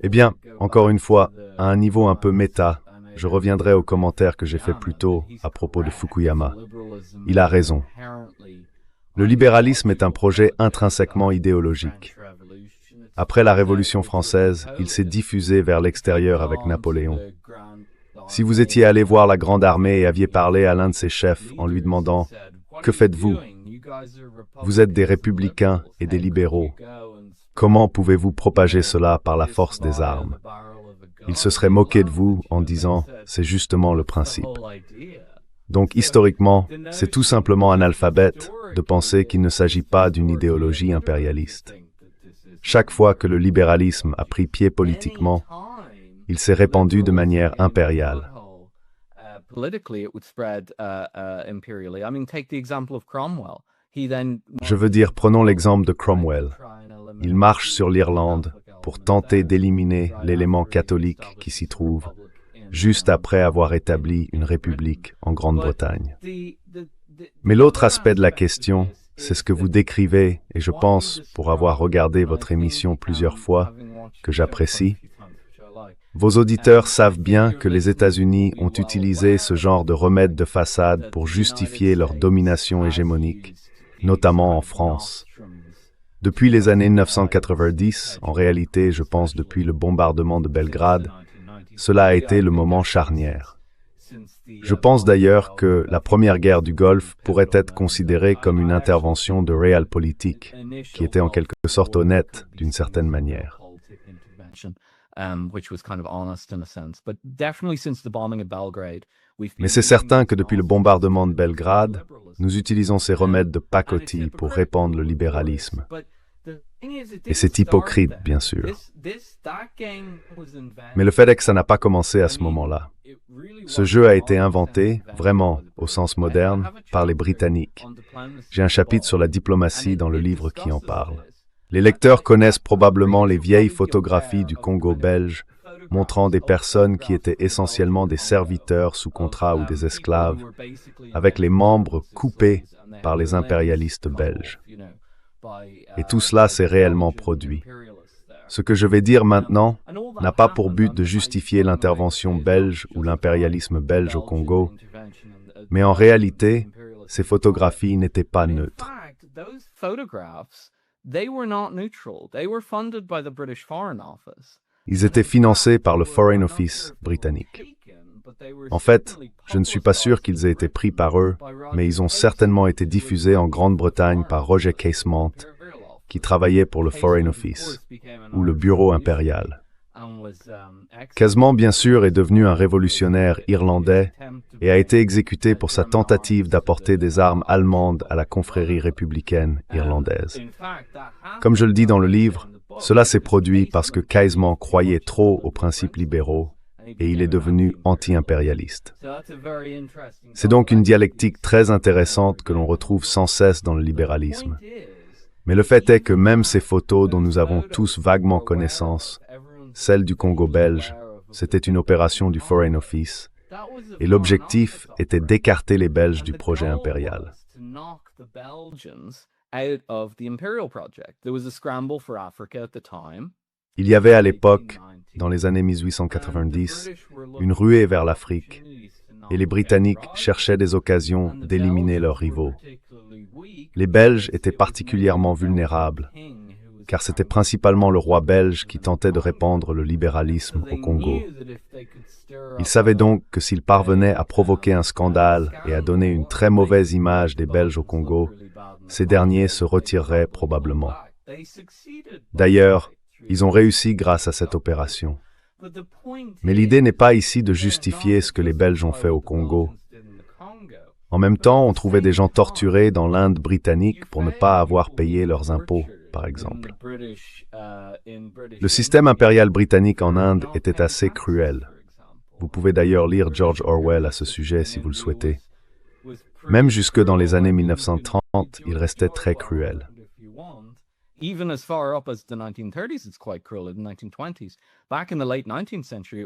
Eh bien, encore une fois, à un niveau un peu méta, je reviendrai aux commentaires que j'ai fait plus tôt à propos de Fukuyama. Il a raison. Le libéralisme est un projet intrinsèquement idéologique. Après la Révolution française, il s'est diffusé vers l'extérieur avec Napoléon. Si vous étiez allé voir la Grande Armée et aviez parlé à l'un de ses chefs en lui demandant « Que faites-vous ? Vous êtes des républicains et des libéraux. Comment pouvez-vous propager cela par la force des armes ?» Il se serait moqué de vous en disant « C'est justement le principe ». Donc historiquement, c'est tout simplement analphabète de penser qu'il ne s'agit pas d'une idéologie impérialiste. Chaque fois que le libéralisme a pris pied politiquement, il s'est répandu de manière impériale. Je veux dire, prenons l'exemple de Cromwell. Il marche sur l'Irlande pour tenter d'éliminer l'élément catholique qui s'y trouve, juste après avoir établi une république en Grande-Bretagne. Mais l'autre aspect de la question, c'est ce que vous décrivez, et je pense, pour avoir regardé votre émission plusieurs fois, que j'apprécie, Vos auditeurs savent bien que les États-Unis ont utilisé ce genre de remède de façade pour justifier leur domination hégémonique, notamment en France. Depuis les années 1990, en réalité, je pense depuis le bombardement de Belgrade, cela a été le moment charnière. Je pense d'ailleurs que la première guerre du Golfe pourrait être considérée comme une intervention de realpolitik, qui était en quelque sorte honnête d'une certaine manière. Mais c'est certain que depuis le bombardement de Belgrade, nous utilisons ces remèdes de pacotille pour répandre le libéralisme. Et c'est hypocrite, bien sûr. Mais le fait est que ça n'a pas commencé à ce moment-là. Ce jeu a été inventé, vraiment, au sens moderne, par les Britanniques. J'ai un chapitre sur la diplomatie dans le livre qui en parle. Les lecteurs connaissent probablement les vieilles photographies du Congo belge, montrant des personnes qui étaient essentiellement des serviteurs sous contrat ou des esclaves, avec les membres coupés par les impérialistes belges. Et tout cela s'est réellement produit. Ce que je vais dire maintenant n'a pas pour but de justifier l'intervention belge ou l'impérialisme belge au Congo, mais en réalité, ces photographies n'étaient pas neutres. Ils étaient financés par le Foreign Office britannique. En fait, je ne suis pas sûr qu'ils aient été pris par eux, mais ils ont certainement été diffusés en Grande-Bretagne par Roger Casement, qui travaillait pour le Foreign Office, ou le Bureau impérial. Casement, bien sûr, est devenu un révolutionnaire irlandais et a été exécuté pour sa tentative d'apporter des armes allemandes à la confrérie républicaine irlandaise. Comme je le dis dans le livre, cela s'est produit parce que Casement croyait trop aux principes libéraux et il est devenu anti-impérialiste. C'est donc une dialectique très intéressante que l'on retrouve sans cesse dans le libéralisme. Mais le fait est que même ces photos dont nous avons tous vaguement connaissance, celle du Congo belge, c'était une opération du Foreign Office, et l'objectif était d'écarter les Belges du projet impérial. Il y avait à l'époque, dans les années 1890, une ruée vers l'Afrique, et les Britanniques cherchaient des occasions d'éliminer leurs rivaux. Les Belges étaient particulièrement vulnérables, car c'était principalement le roi belge qui tentait de répandre le libéralisme au Congo. Ils savaient donc que s'ils parvenaient à provoquer un scandale et à donner une très mauvaise image des Belges au Congo, ces derniers se retireraient probablement. D'ailleurs, ils ont réussi grâce à cette opération. Mais l'idée n'est pas ici de justifier ce que les Belges ont fait au Congo. En même temps, on trouvait des gens torturés dans l'Inde britannique pour ne pas avoir payé leurs impôts, par exemple. Le système impérial britannique en Inde était assez cruel. Vous pouvez d'ailleurs lire George Orwell à ce sujet si vous le souhaitez. Même jusque dans les années 1930, il restait très cruel.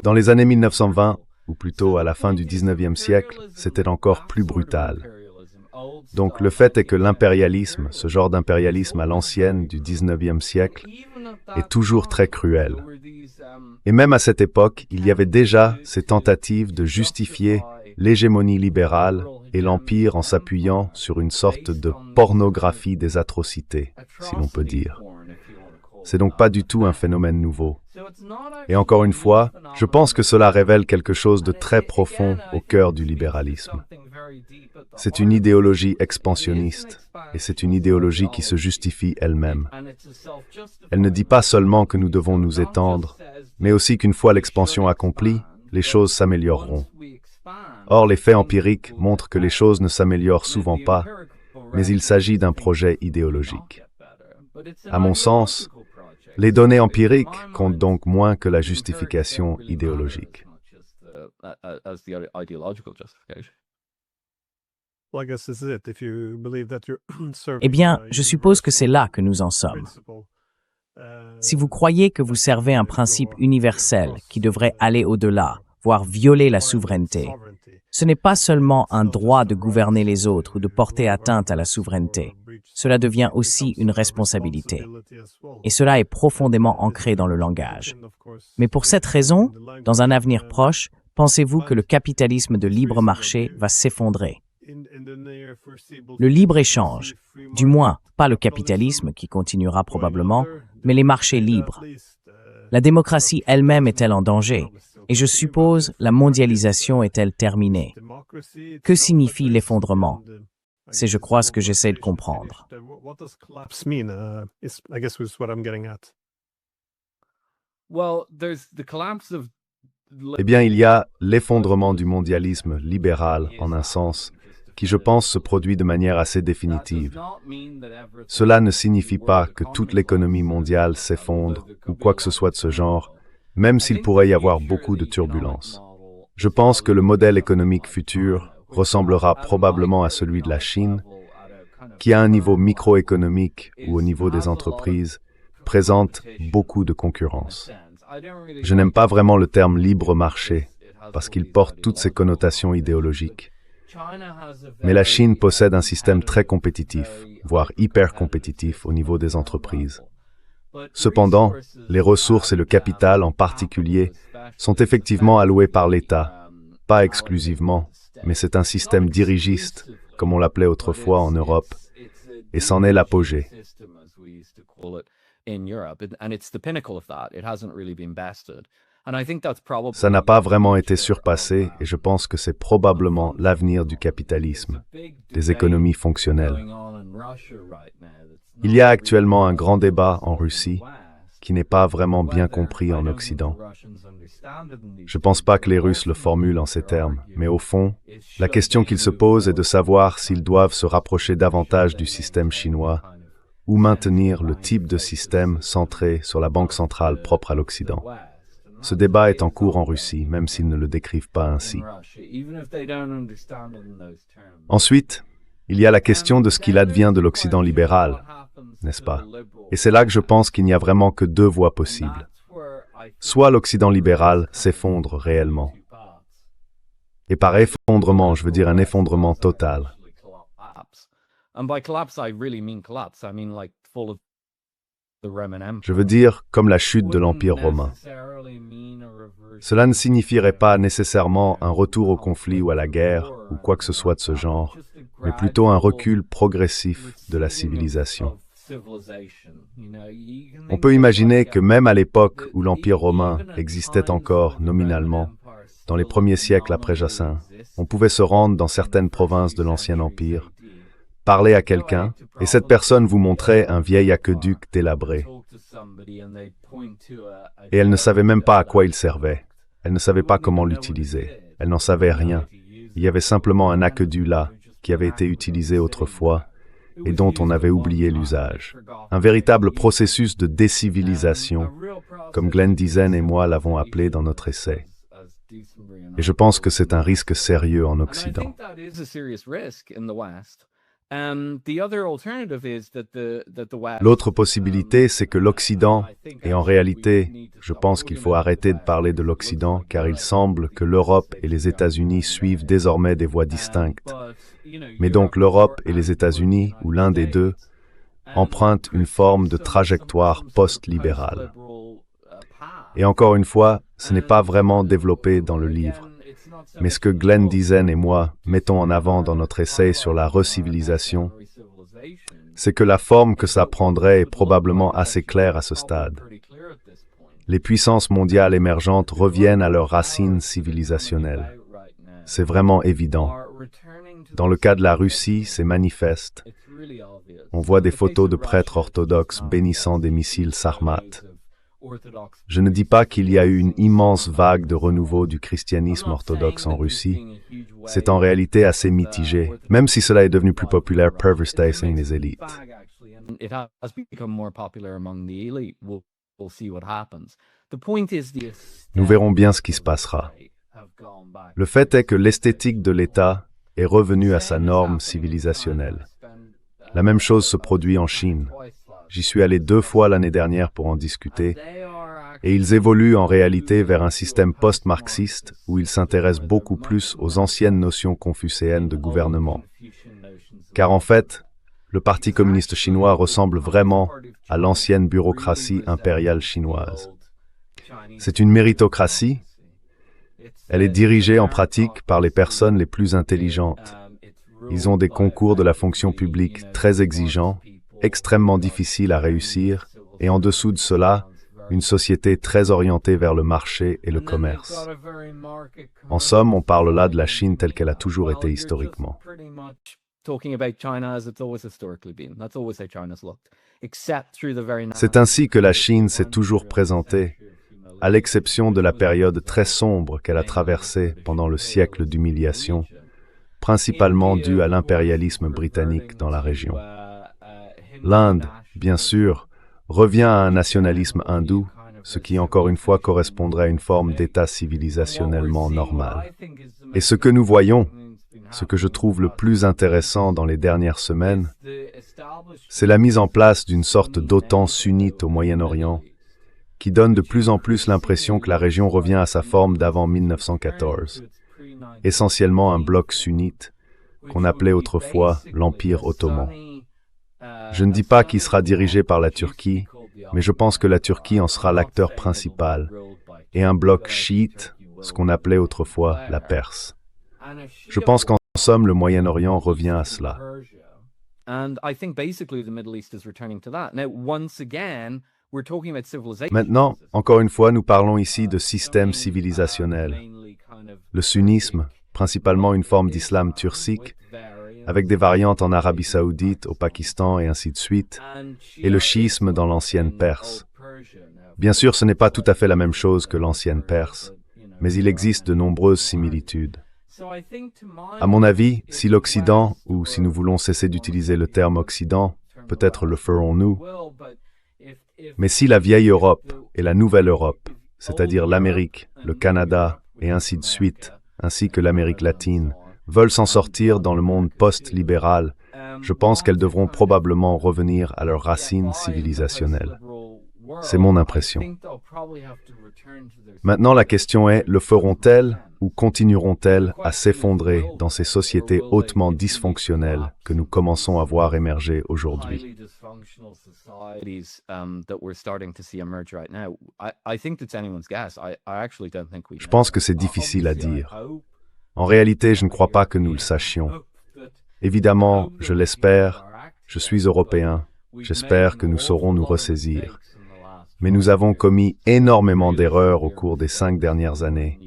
Dans les années 1920, ou plutôt à la fin du 19e siècle, c'était encore plus brutal. Donc le fait est que l'impérialisme, ce genre d'impérialisme à l'ancienne du 19e siècle, est toujours très cruel. Et même à cette époque, il y avait déjà ces tentatives de justifier l'hégémonie libérale et l'Empire en s'appuyant sur une sorte de pornographie des atrocités, si l'on peut dire. C'est donc pas du tout un phénomène nouveau. Et encore une fois, je pense que cela révèle quelque chose de très profond au cœur du libéralisme. C'est une idéologie expansionniste, et c'est une idéologie qui se justifie elle-même. Elle ne dit pas seulement que nous devons nous étendre, mais aussi qu'une fois l'expansion accomplie, les choses s'amélioreront. Or, les faits empiriques montrent que les choses ne s'améliorent souvent pas, mais il s'agit d'un projet idéologique. À mon sens, les données empiriques comptent donc moins que la justification idéologique. Eh bien, je suppose que c'est là que nous en sommes. Si vous croyez que vous servez un principe universel qui devrait aller au-delà, voire violer la souveraineté. Ce n'est pas seulement un droit de gouverner les autres ou de porter atteinte à la souveraineté. Cela devient aussi une responsabilité. Et cela est profondément ancré dans le langage. Mais pour cette raison, dans un avenir proche, pensez-vous que le capitalisme de libre marché va s'effondrer? Le libre-échange, du moins pas le capitalisme qui continuera probablement, mais les marchés libres. La démocratie elle-même est-elle en danger? Et je suppose la mondialisation est-elle terminée? Que signifie l'effondrement? C'est, je crois, ce que j'essaie de comprendre. Eh bien, il y a l'effondrement du mondialisme libéral, en un sens, qui, je pense, se produit de manière assez définitive. Cela ne signifie pas que toute l'économie mondiale s'effondre ou quoi que ce soit de ce genre, même s'il pourrait y avoir beaucoup de turbulences. Je pense que le modèle économique futur ressemblera probablement à celui de la Chine, qui à un niveau microéconomique ou au niveau des entreprises, présente beaucoup de concurrence. Je n'aime pas vraiment le terme libre marché, parce qu'il porte toutes ses connotations idéologiques. Mais la Chine possède un système très compétitif, voire hyper compétitif au niveau des entreprises. Cependant, les ressources et le capital en particulier sont effectivement alloués par l'État, pas exclusivement, mais c'est un système dirigiste, comme on l'appelait autrefois en Europe, et c'en est l'apogée. Ça n'a pas vraiment été surpassé et je pense que c'est probablement l'avenir du capitalisme, des économies fonctionnelles. Il y a actuellement un grand débat en Russie qui n'est pas vraiment bien compris en Occident. Je ne pense pas que les Russes le formulent en ces termes, mais au fond, la question qu'ils se posent est de savoir s'ils doivent se rapprocher davantage du système chinois ou maintenir le type de système centré sur la banque centrale propre à l'Occident. Ce débat est en cours en Russie, même s'ils ne le décrivent pas ainsi. Ensuite, il y a la question de ce qu'il advient de l'Occident libéral, n'est-ce pas? Et c'est là que je pense qu'il n'y a vraiment que deux voies possibles. Soit l'Occident libéral s'effondre réellement. Et par effondrement, je veux dire un effondrement total. Je veux dire comme la chute de l'Empire romain. Cela ne signifierait pas nécessairement un retour au conflit ou à la guerre ou quoi que ce soit de ce genre, mais plutôt un recul progressif de la civilisation. On peut imaginer que même à l'époque où l'Empire romain existait encore nominalement, dans les premiers siècles après Jacinthe, on pouvait se rendre dans certaines provinces de l'Ancien Empire, parler à quelqu'un, et cette personne vous montrait un vieil aqueduc délabré. Et elle ne savait même pas à quoi il servait. Elle ne savait pas comment l'utiliser. Elle n'en savait rien. Il y avait simplement un aqueduc là, qui avait été utilisé autrefois, et dont on avait oublié l'usage. Un véritable processus de décivilisation, comme Glenn Diesen et moi l'avons appelé dans notre essai. Et je pense que c'est un risque sérieux en Occident. L'autre possibilité, c'est que l'Occident, et en réalité, je pense qu'il faut arrêter de parler de l'Occident, car il semble que l'Europe et les États-Unis suivent désormais des voies distinctes. Mais donc l'Europe et les États-Unis, ou l'un des deux, empruntent une forme de trajectoire post-libérale. Et encore une fois, ce n'est pas vraiment développé dans le livre. Mais ce que Glenn Diesen et moi mettons en avant dans notre essai sur la recivilisation, c'est que la forme que ça prendrait est probablement assez claire à ce stade. Les puissances mondiales émergentes reviennent à leurs racines civilisationnelles. C'est vraiment évident. Dans le cas de la Russie, c'est manifeste. On voit des photos de prêtres orthodoxes bénissant des missiles Sarmat. Je ne dis pas qu'il y a eu une immense vague de renouveau du christianisme orthodoxe en Russie. C'est en réalité assez mitigé, même si cela est devenu plus populaire parmi les élites. Nous verrons bien ce qui se passera. Le fait est que l'esthétique de l'État est revenue à sa norme civilisationnelle. La même chose se produit en Chine. J'y suis allé 2 fois l'année dernière pour en discuter, Et ils évoluent en réalité vers un système post-marxiste où ils s'intéressent beaucoup plus aux anciennes notions confucéennes de gouvernement. Car en fait, le Parti communiste chinois ressemble vraiment à l'ancienne bureaucratie impériale chinoise. C'est une méritocratie. Elle est dirigée en pratique par les personnes les plus intelligentes. Ils ont des concours de la fonction publique très exigeants, extrêmement difficiles à réussir, et en dessous de cela, une société très orientée vers le marché et le commerce. En somme, on parle là de la Chine telle qu'elle a toujours été historiquement. C'est ainsi que la Chine s'est toujours présentée, à l'exception de la période très sombre qu'elle a traversée pendant le siècle d'humiliation, principalement due à l'impérialisme britannique dans la région. L'Inde, bien sûr, revient à un nationalisme hindou, ce qui encore une fois correspondrait à une forme d'État civilisationnellement normal. Et ce que nous voyons, ce que je trouve le plus intéressant dans les dernières semaines, c'est la mise en place d'une sorte d'OTAN sunnite au Moyen-Orient, qui donne de plus en plus l'impression que la région revient à sa forme d'avant 1914, essentiellement un bloc sunnite, qu'on appelait autrefois l'Empire ottoman. Je ne dis pas qu'il sera dirigé par la Turquie, mais je pense que la Turquie en sera l'acteur principal, et un bloc chiite, ce qu'on appelait autrefois la Perse. Je pense qu'en somme, le Moyen-Orient revient à cela. Maintenant, encore une fois, nous parlons ici de système civilisationnel. Le sunnisme, principalement une forme d'islam turcique, avec des variantes en Arabie Saoudite, au Pakistan et ainsi de suite, et le chiisme dans l'ancienne Perse. Bien sûr, ce n'est pas tout à fait la même chose que l'ancienne Perse, mais il existe de nombreuses similitudes. À mon avis, si l'Occident, ou si nous voulons cesser d'utiliser le terme Occident, peut-être le ferons-nous, mais si la vieille Europe et la nouvelle Europe, c'est-à-dire l'Amérique, le Canada et ainsi de suite, ainsi que l'Amérique latine, veulent s'en sortir dans le monde post-libéral, je pense qu'elles devront probablement revenir à leurs racines civilisationnelles. C'est mon impression. Maintenant, la question est, le feront-elles ou continueront-elles à s'effondrer dans ces sociétés hautement dysfonctionnelles que nous commençons à voir émerger aujourd'hui? Je pense que c'est difficile à dire. En réalité, je ne crois pas que nous le sachions. Évidemment, je l'espère, je suis européen, j'espère que nous saurons nous ressaisir. Mais nous avons commis énormément d'erreurs au cours des 5 dernières années,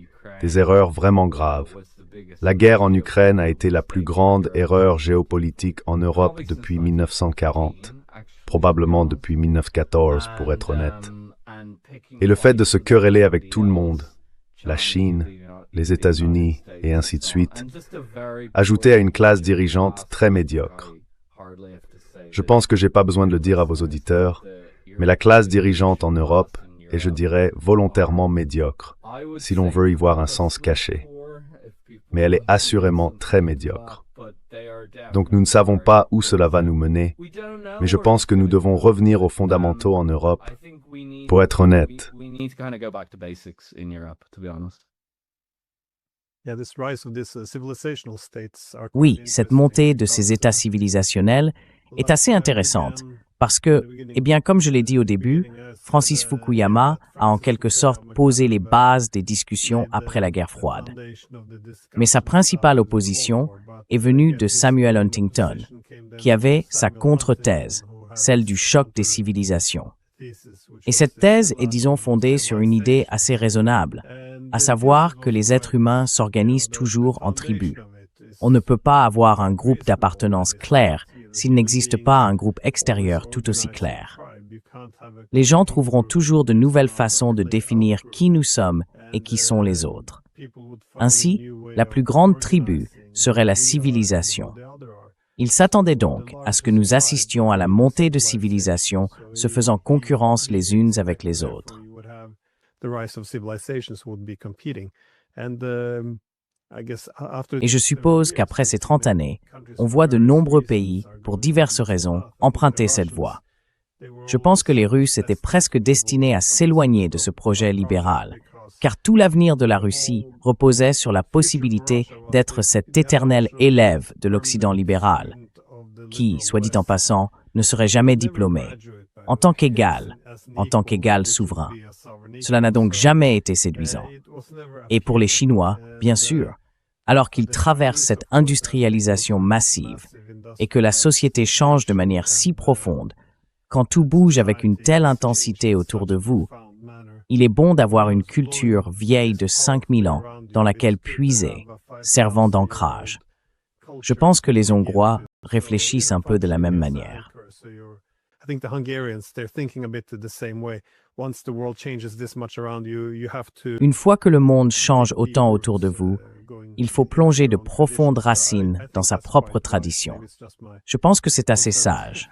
des erreurs vraiment graves. La guerre en Ukraine a été la plus grande erreur géopolitique en Europe depuis 1940, probablement depuis 1914 pour être honnête. Et le fait de se quereller avec tout le monde, la Chine, les États-Unis et ainsi de suite, ajouté à une classe dirigeante très médiocre. Je pense que je n'ai pas besoin de le dire à vos auditeurs, mais la classe dirigeante en Europe est, je dirais, volontairement médiocre, si l'on veut y voir un sens caché. Mais elle est assurément très médiocre. Donc nous ne savons pas où cela va nous mener, mais je pense que nous devons revenir aux fondamentaux en Europe. Pour être honnête, oui, cette montée de ces États civilisationnels est assez intéressante parce que, eh bien, comme je l'ai dit au début, Francis Fukuyama a en quelque sorte posé les bases des discussions après la guerre froide. Mais sa principale opposition est venue de Samuel Huntington, qui avait sa contre-thèse, celle du choc des civilisations. Et cette thèse est, disons, fondée sur une idée assez raisonnable, à savoir que les êtres humains s'organisent toujours en tribus. On ne peut pas avoir un groupe d'appartenance clair s'il n'existe pas un groupe extérieur tout aussi clair. Les gens trouveront toujours de nouvelles façons de définir qui nous sommes et qui sont les autres. Ainsi, la plus grande tribu serait la civilisation. Ils s'attendaient donc à ce que nous assistions à la montée de civilisations se faisant concurrence les unes avec les autres. Et je suppose qu'après ces 30 années, on voit de nombreux pays, pour diverses raisons, emprunter cette voie. Je pense que les Russes étaient presque destinés à s'éloigner de ce projet libéral, car tout l'avenir de la Russie reposait sur la possibilité d'être cet éternel élève de l'Occident libéral, qui, soit dit en passant, ne serait jamais diplômé, en tant qu'égal souverain. Cela n'a donc jamais été séduisant. Et pour les Chinois, bien sûr, alors qu'ils traversent cette industrialisation massive et que la société change de manière si profonde, quand tout bouge avec une telle intensité autour de vous, il est bon d'avoir une culture vieille de 5000 ans dans laquelle puiser, servant d'ancrage. Je pense que les Hongrois réfléchissent un peu de la même manière. Une fois que le monde change autant autour de vous, il faut plonger de profondes racines dans sa propre tradition. Je pense que c'est assez sage.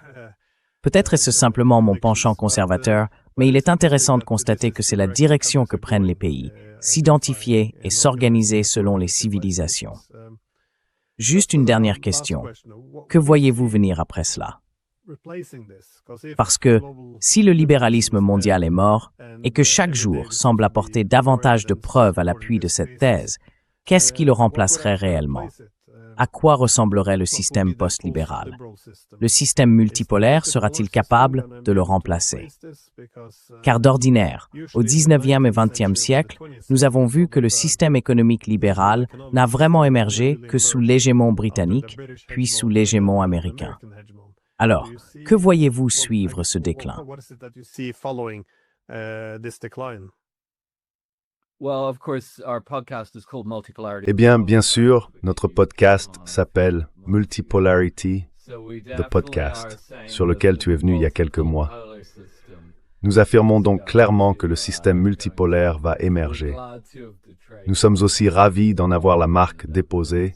Peut-être est-ce simplement mon penchant conservateur, mais il est intéressant de constater que c'est la direction que prennent les pays, s'identifier et s'organiser selon les civilisations. Juste une dernière question. Que voyez-vous venir après cela? Parce que si le libéralisme mondial est mort et que chaque jour semble apporter davantage de preuves à l'appui de cette thèse, qu'est-ce qui le remplacerait réellement? À quoi ressemblerait le système post-libéral? Le système multipolaire sera-t-il capable de le remplacer? Car d'ordinaire, au XIXe et XXe siècle, nous avons vu que le système économique libéral n'a vraiment émergé que sous l'hégémon britannique, puis sous l'hégémon américain. Alors, que voyez-vous suivre ce déclin? Eh bien, bien sûr, notre podcast s'appelle Multipolarity, the podcast, sur lequel tu es venu il y a quelques mois. Nous affirmons donc clairement que le système multipolaire va émerger. Nous sommes aussi ravis d'en avoir la marque déposée,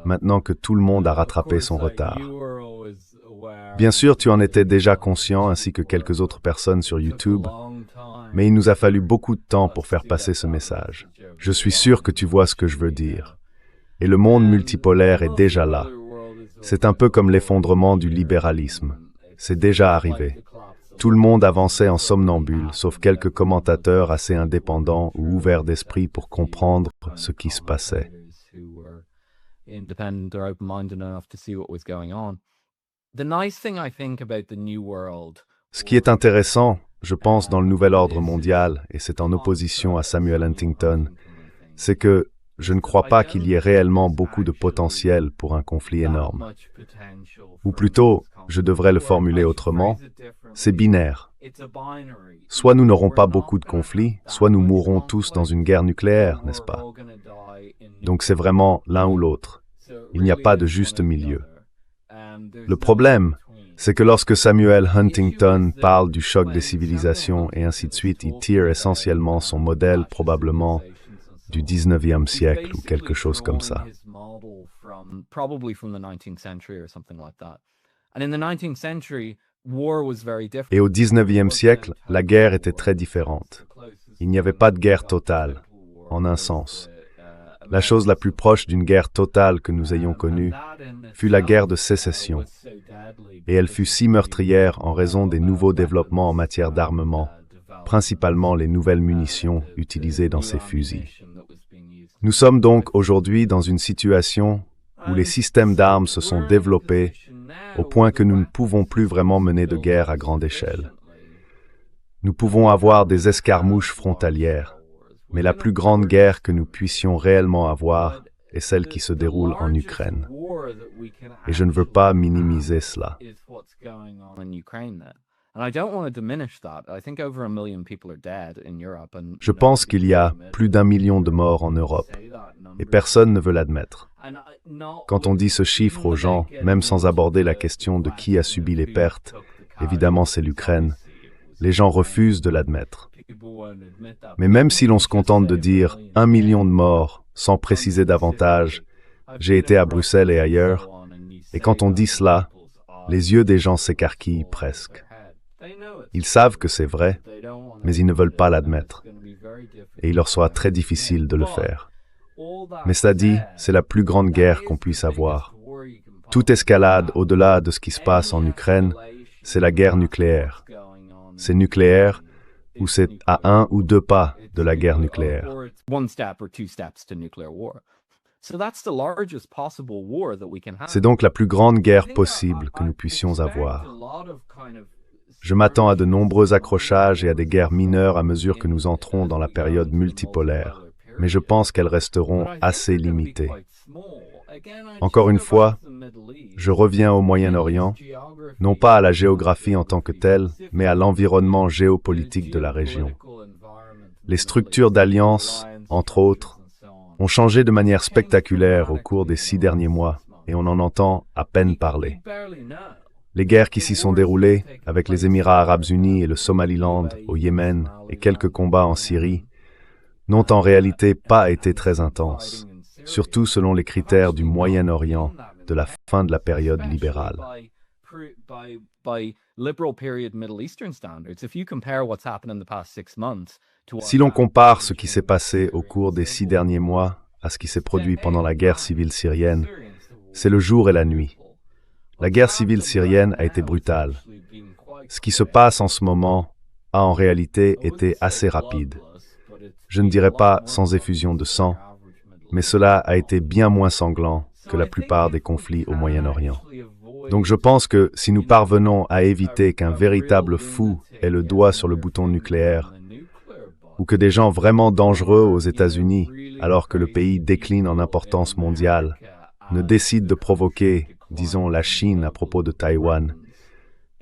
maintenant que tout le monde a rattrapé son retard. Bien sûr, tu en étais déjà conscient, ainsi que quelques autres personnes sur YouTube, mais il nous a fallu beaucoup de temps pour faire passer ce message. Je suis sûr que tu vois ce que je veux dire. Et le monde multipolaire est déjà là. C'est un peu comme l'effondrement du libéralisme. C'est déjà arrivé. Tout le monde avançait en somnambule, sauf quelques commentateurs assez indépendants ou ouverts d'esprit pour comprendre ce qui se passait. Ce qui est intéressant, je pense, dans le nouvel ordre mondial, et c'est en opposition à Samuel Huntington, c'est que je ne crois pas qu'il y ait réellement beaucoup de potentiel pour un conflit énorme. Ou plutôt, je devrais le formuler autrement, c'est binaire. Soit nous n'aurons pas beaucoup de conflits, soit nous mourrons tous dans une guerre nucléaire, n'est-ce pas? Donc c'est vraiment l'un ou l'autre. Il n'y a pas de juste milieu. Le problème, c'est que lorsque Samuel Huntington parle du choc des civilisations et ainsi de suite, il tire essentiellement son modèle probablement du 19e siècle ou quelque chose comme ça. Et au 19e siècle, la guerre était très différente. Il n'y avait pas de guerre totale, en un sens. La chose la plus proche d'une guerre totale que nous ayons connue fut la guerre de sécession. Et elle fut si meurtrière en raison des nouveaux développements en matière d'armement, principalement les nouvelles munitions utilisées dans ces fusils. Nous sommes donc aujourd'hui dans une situation où les systèmes d'armes se sont développés au point que nous ne pouvons plus vraiment mener de guerre à grande échelle. Nous pouvons avoir des escarmouches frontalières, mais la plus grande guerre que nous puissions réellement avoir est celle qui se déroule en Ukraine. Et je ne veux pas minimiser cela. Je pense qu'il y a plus d'1 million de morts en Europe, et personne ne veut l'admettre. Quand on dit ce chiffre aux gens, même sans aborder la question de qui a subi les pertes, évidemment c'est l'Ukraine, les gens refusent de l'admettre. Mais même si l'on se contente de dire 1 million de morts, sans préciser davantage, j'ai été à Bruxelles et ailleurs, et quand on dit cela, les yeux des gens s'écarquillent presque. Ils savent que c'est vrai, mais ils ne veulent pas l'admettre. Et il leur sera très difficile de le faire. Mais cela dit, c'est la plus grande guerre qu'on puisse avoir. Toute escalade au-delà de ce qui se passe en Ukraine c'est la guerre nucléaire. C'est nucléaire ou c'est à 1 ou 2 pas de la guerre nucléaire. C'est donc la plus grande guerre possible que nous puissions avoir. Je m'attends à de nombreux accrochages et à des guerres mineures à mesure que nous entrons dans la période multipolaire, mais je pense qu'elles resteront assez limitées. Encore une fois, je reviens au Moyen-Orient, non pas à la géographie en tant que telle, mais à l'environnement géopolitique de la région. Les structures d'alliance, entre autres, ont changé de manière spectaculaire au cours des 6 derniers mois, et on en entend à peine parler. Les guerres qui s'y sont déroulées, avec les Émirats arabes unis et le Somaliland au Yémen et quelques combats en Syrie, n'ont en réalité pas été très intenses, surtout selon les critères du Moyen-Orient de la fin de la période libérale. Si l'on compare ce qui s'est passé au cours des 6 derniers mois à ce qui s'est produit pendant la guerre civile syrienne, c'est le jour et la nuit. La guerre civile syrienne a été brutale. Ce qui se passe en ce moment a en réalité été assez rapide. Je ne dirais pas sans effusion de sang, mais cela a été bien moins sanglant que la plupart des conflits au Moyen-Orient. Donc je pense que si nous parvenons à éviter qu'un véritable fou ait le doigt sur le bouton nucléaire, ou que des gens vraiment dangereux aux États-Unis, alors que le pays décline en importance mondiale, ne décident de provoquer, disons, la Chine à propos de Taïwan,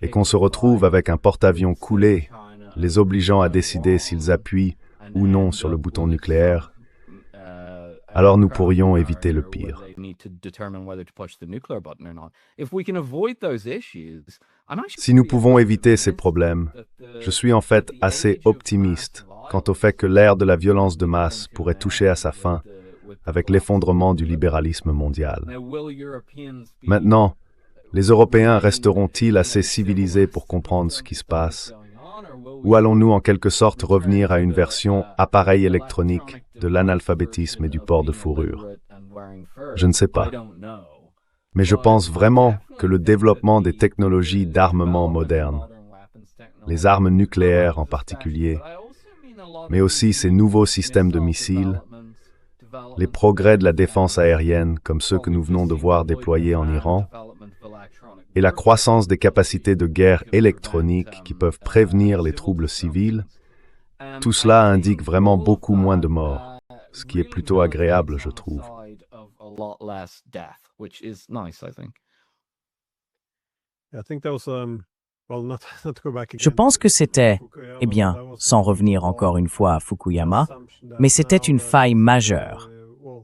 et qu'on se retrouve avec un porte-avions coulé, les obligeant à décider s'ils appuient ou non sur le bouton nucléaire, alors nous pourrions éviter le pire. Si nous pouvons éviter ces problèmes, je suis en fait assez optimiste quant au fait que l'ère de la violence de masse pourrait toucher à sa fin avec l'effondrement du libéralisme mondial. Maintenant, les Européens resteront-ils assez civilisés pour comprendre ce qui se passe? Ou allons-nous en quelque sorte revenir à une version appareil électronique de l'analphabétisme et du port de fourrure? Je ne sais pas. Mais je pense vraiment que le développement des technologies d'armement modernes, les armes nucléaires en particulier, mais aussi ces nouveaux systèmes de missiles, les progrès de la défense aérienne comme ceux que nous venons de voir déployés en Iran, et la croissance des capacités de guerre électronique qui peuvent prévenir les troubles civils, tout cela indique vraiment beaucoup moins de morts, ce qui est plutôt agréable, je trouve. Je pense que c'était, sans revenir encore une fois à Fukuyama, mais c'était une faille majeure.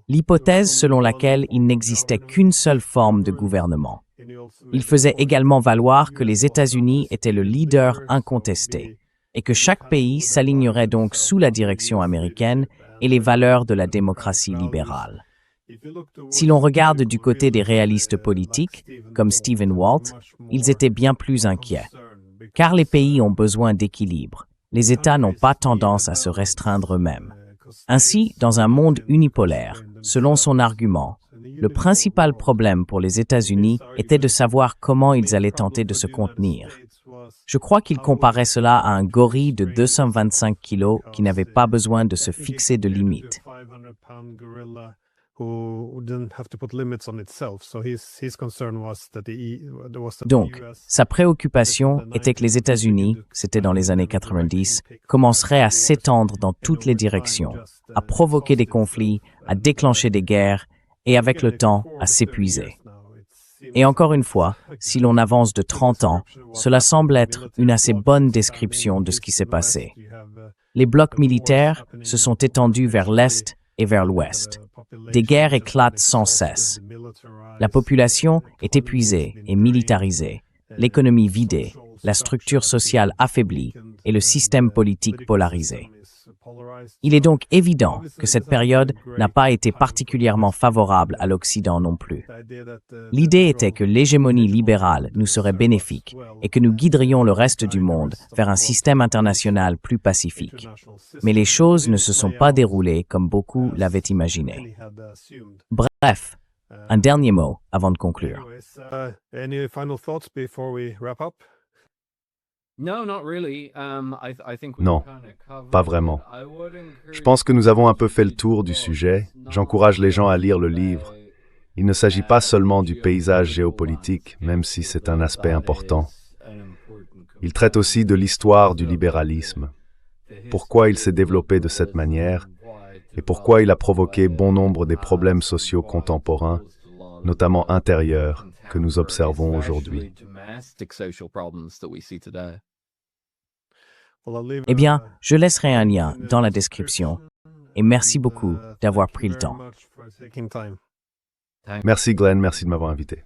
L'hypothèse selon laquelle il n'existait qu'une seule forme de gouvernement. Il faisait également valoir que les États-Unis étaient le leader incontesté et que chaque pays s'alignerait donc sous la direction américaine et les valeurs de la démocratie libérale. Si l'on regarde du côté des réalistes politiques, comme Stephen Walt, ils étaient bien plus inquiets. Car les pays ont besoin d'équilibre. Les États n'ont pas tendance à se restreindre eux-mêmes. Ainsi, dans un monde unipolaire, selon son argument, le principal problème pour les États-Unis était de savoir comment ils allaient tenter de se contenir. Je crois qu'il comparait cela à un gorille de 225 kilos qui n'avait pas besoin de se fixer de limites. Donc, sa préoccupation était que les États-Unis, c'était dans les années 90, commenceraient à s'étendre dans toutes les directions, à provoquer des conflits, à déclencher des guerres et avec le temps à s'épuiser. Et encore une fois, si l'on avance de 30 ans, cela semble être une assez bonne description de ce qui s'est passé. Les blocs militaires se sont étendus vers l'Est et vers l'Ouest. Des guerres éclatent sans cesse. La population est épuisée et militarisée, l'économie vidée, la structure sociale affaiblie et le système politique polarisé. Il est donc évident que cette période n'a pas été particulièrement favorable à l'Occident non plus. L'idée était que l'hégémonie libérale nous serait bénéfique et que nous guiderions le reste du monde vers un système international plus pacifique. Mais les choses ne se sont pas déroulées comme beaucoup l'avaient imaginé. Bref, un dernier mot avant de conclure. Non, pas vraiment. Je pense que nous avons un peu fait le tour du sujet. J'encourage les gens à lire le livre. Il ne s'agit pas seulement du paysage géopolitique, même si c'est un aspect important. Il traite aussi de l'histoire du libéralisme, pourquoi il s'est développé de cette manière et pourquoi il a provoqué bon nombre des problèmes sociaux contemporains, notamment intérieurs, que nous observons aujourd'hui. Eh bien, je laisserai un lien dans la description. Et merci beaucoup d'avoir pris le temps. Merci Glenn, merci de m'avoir invité.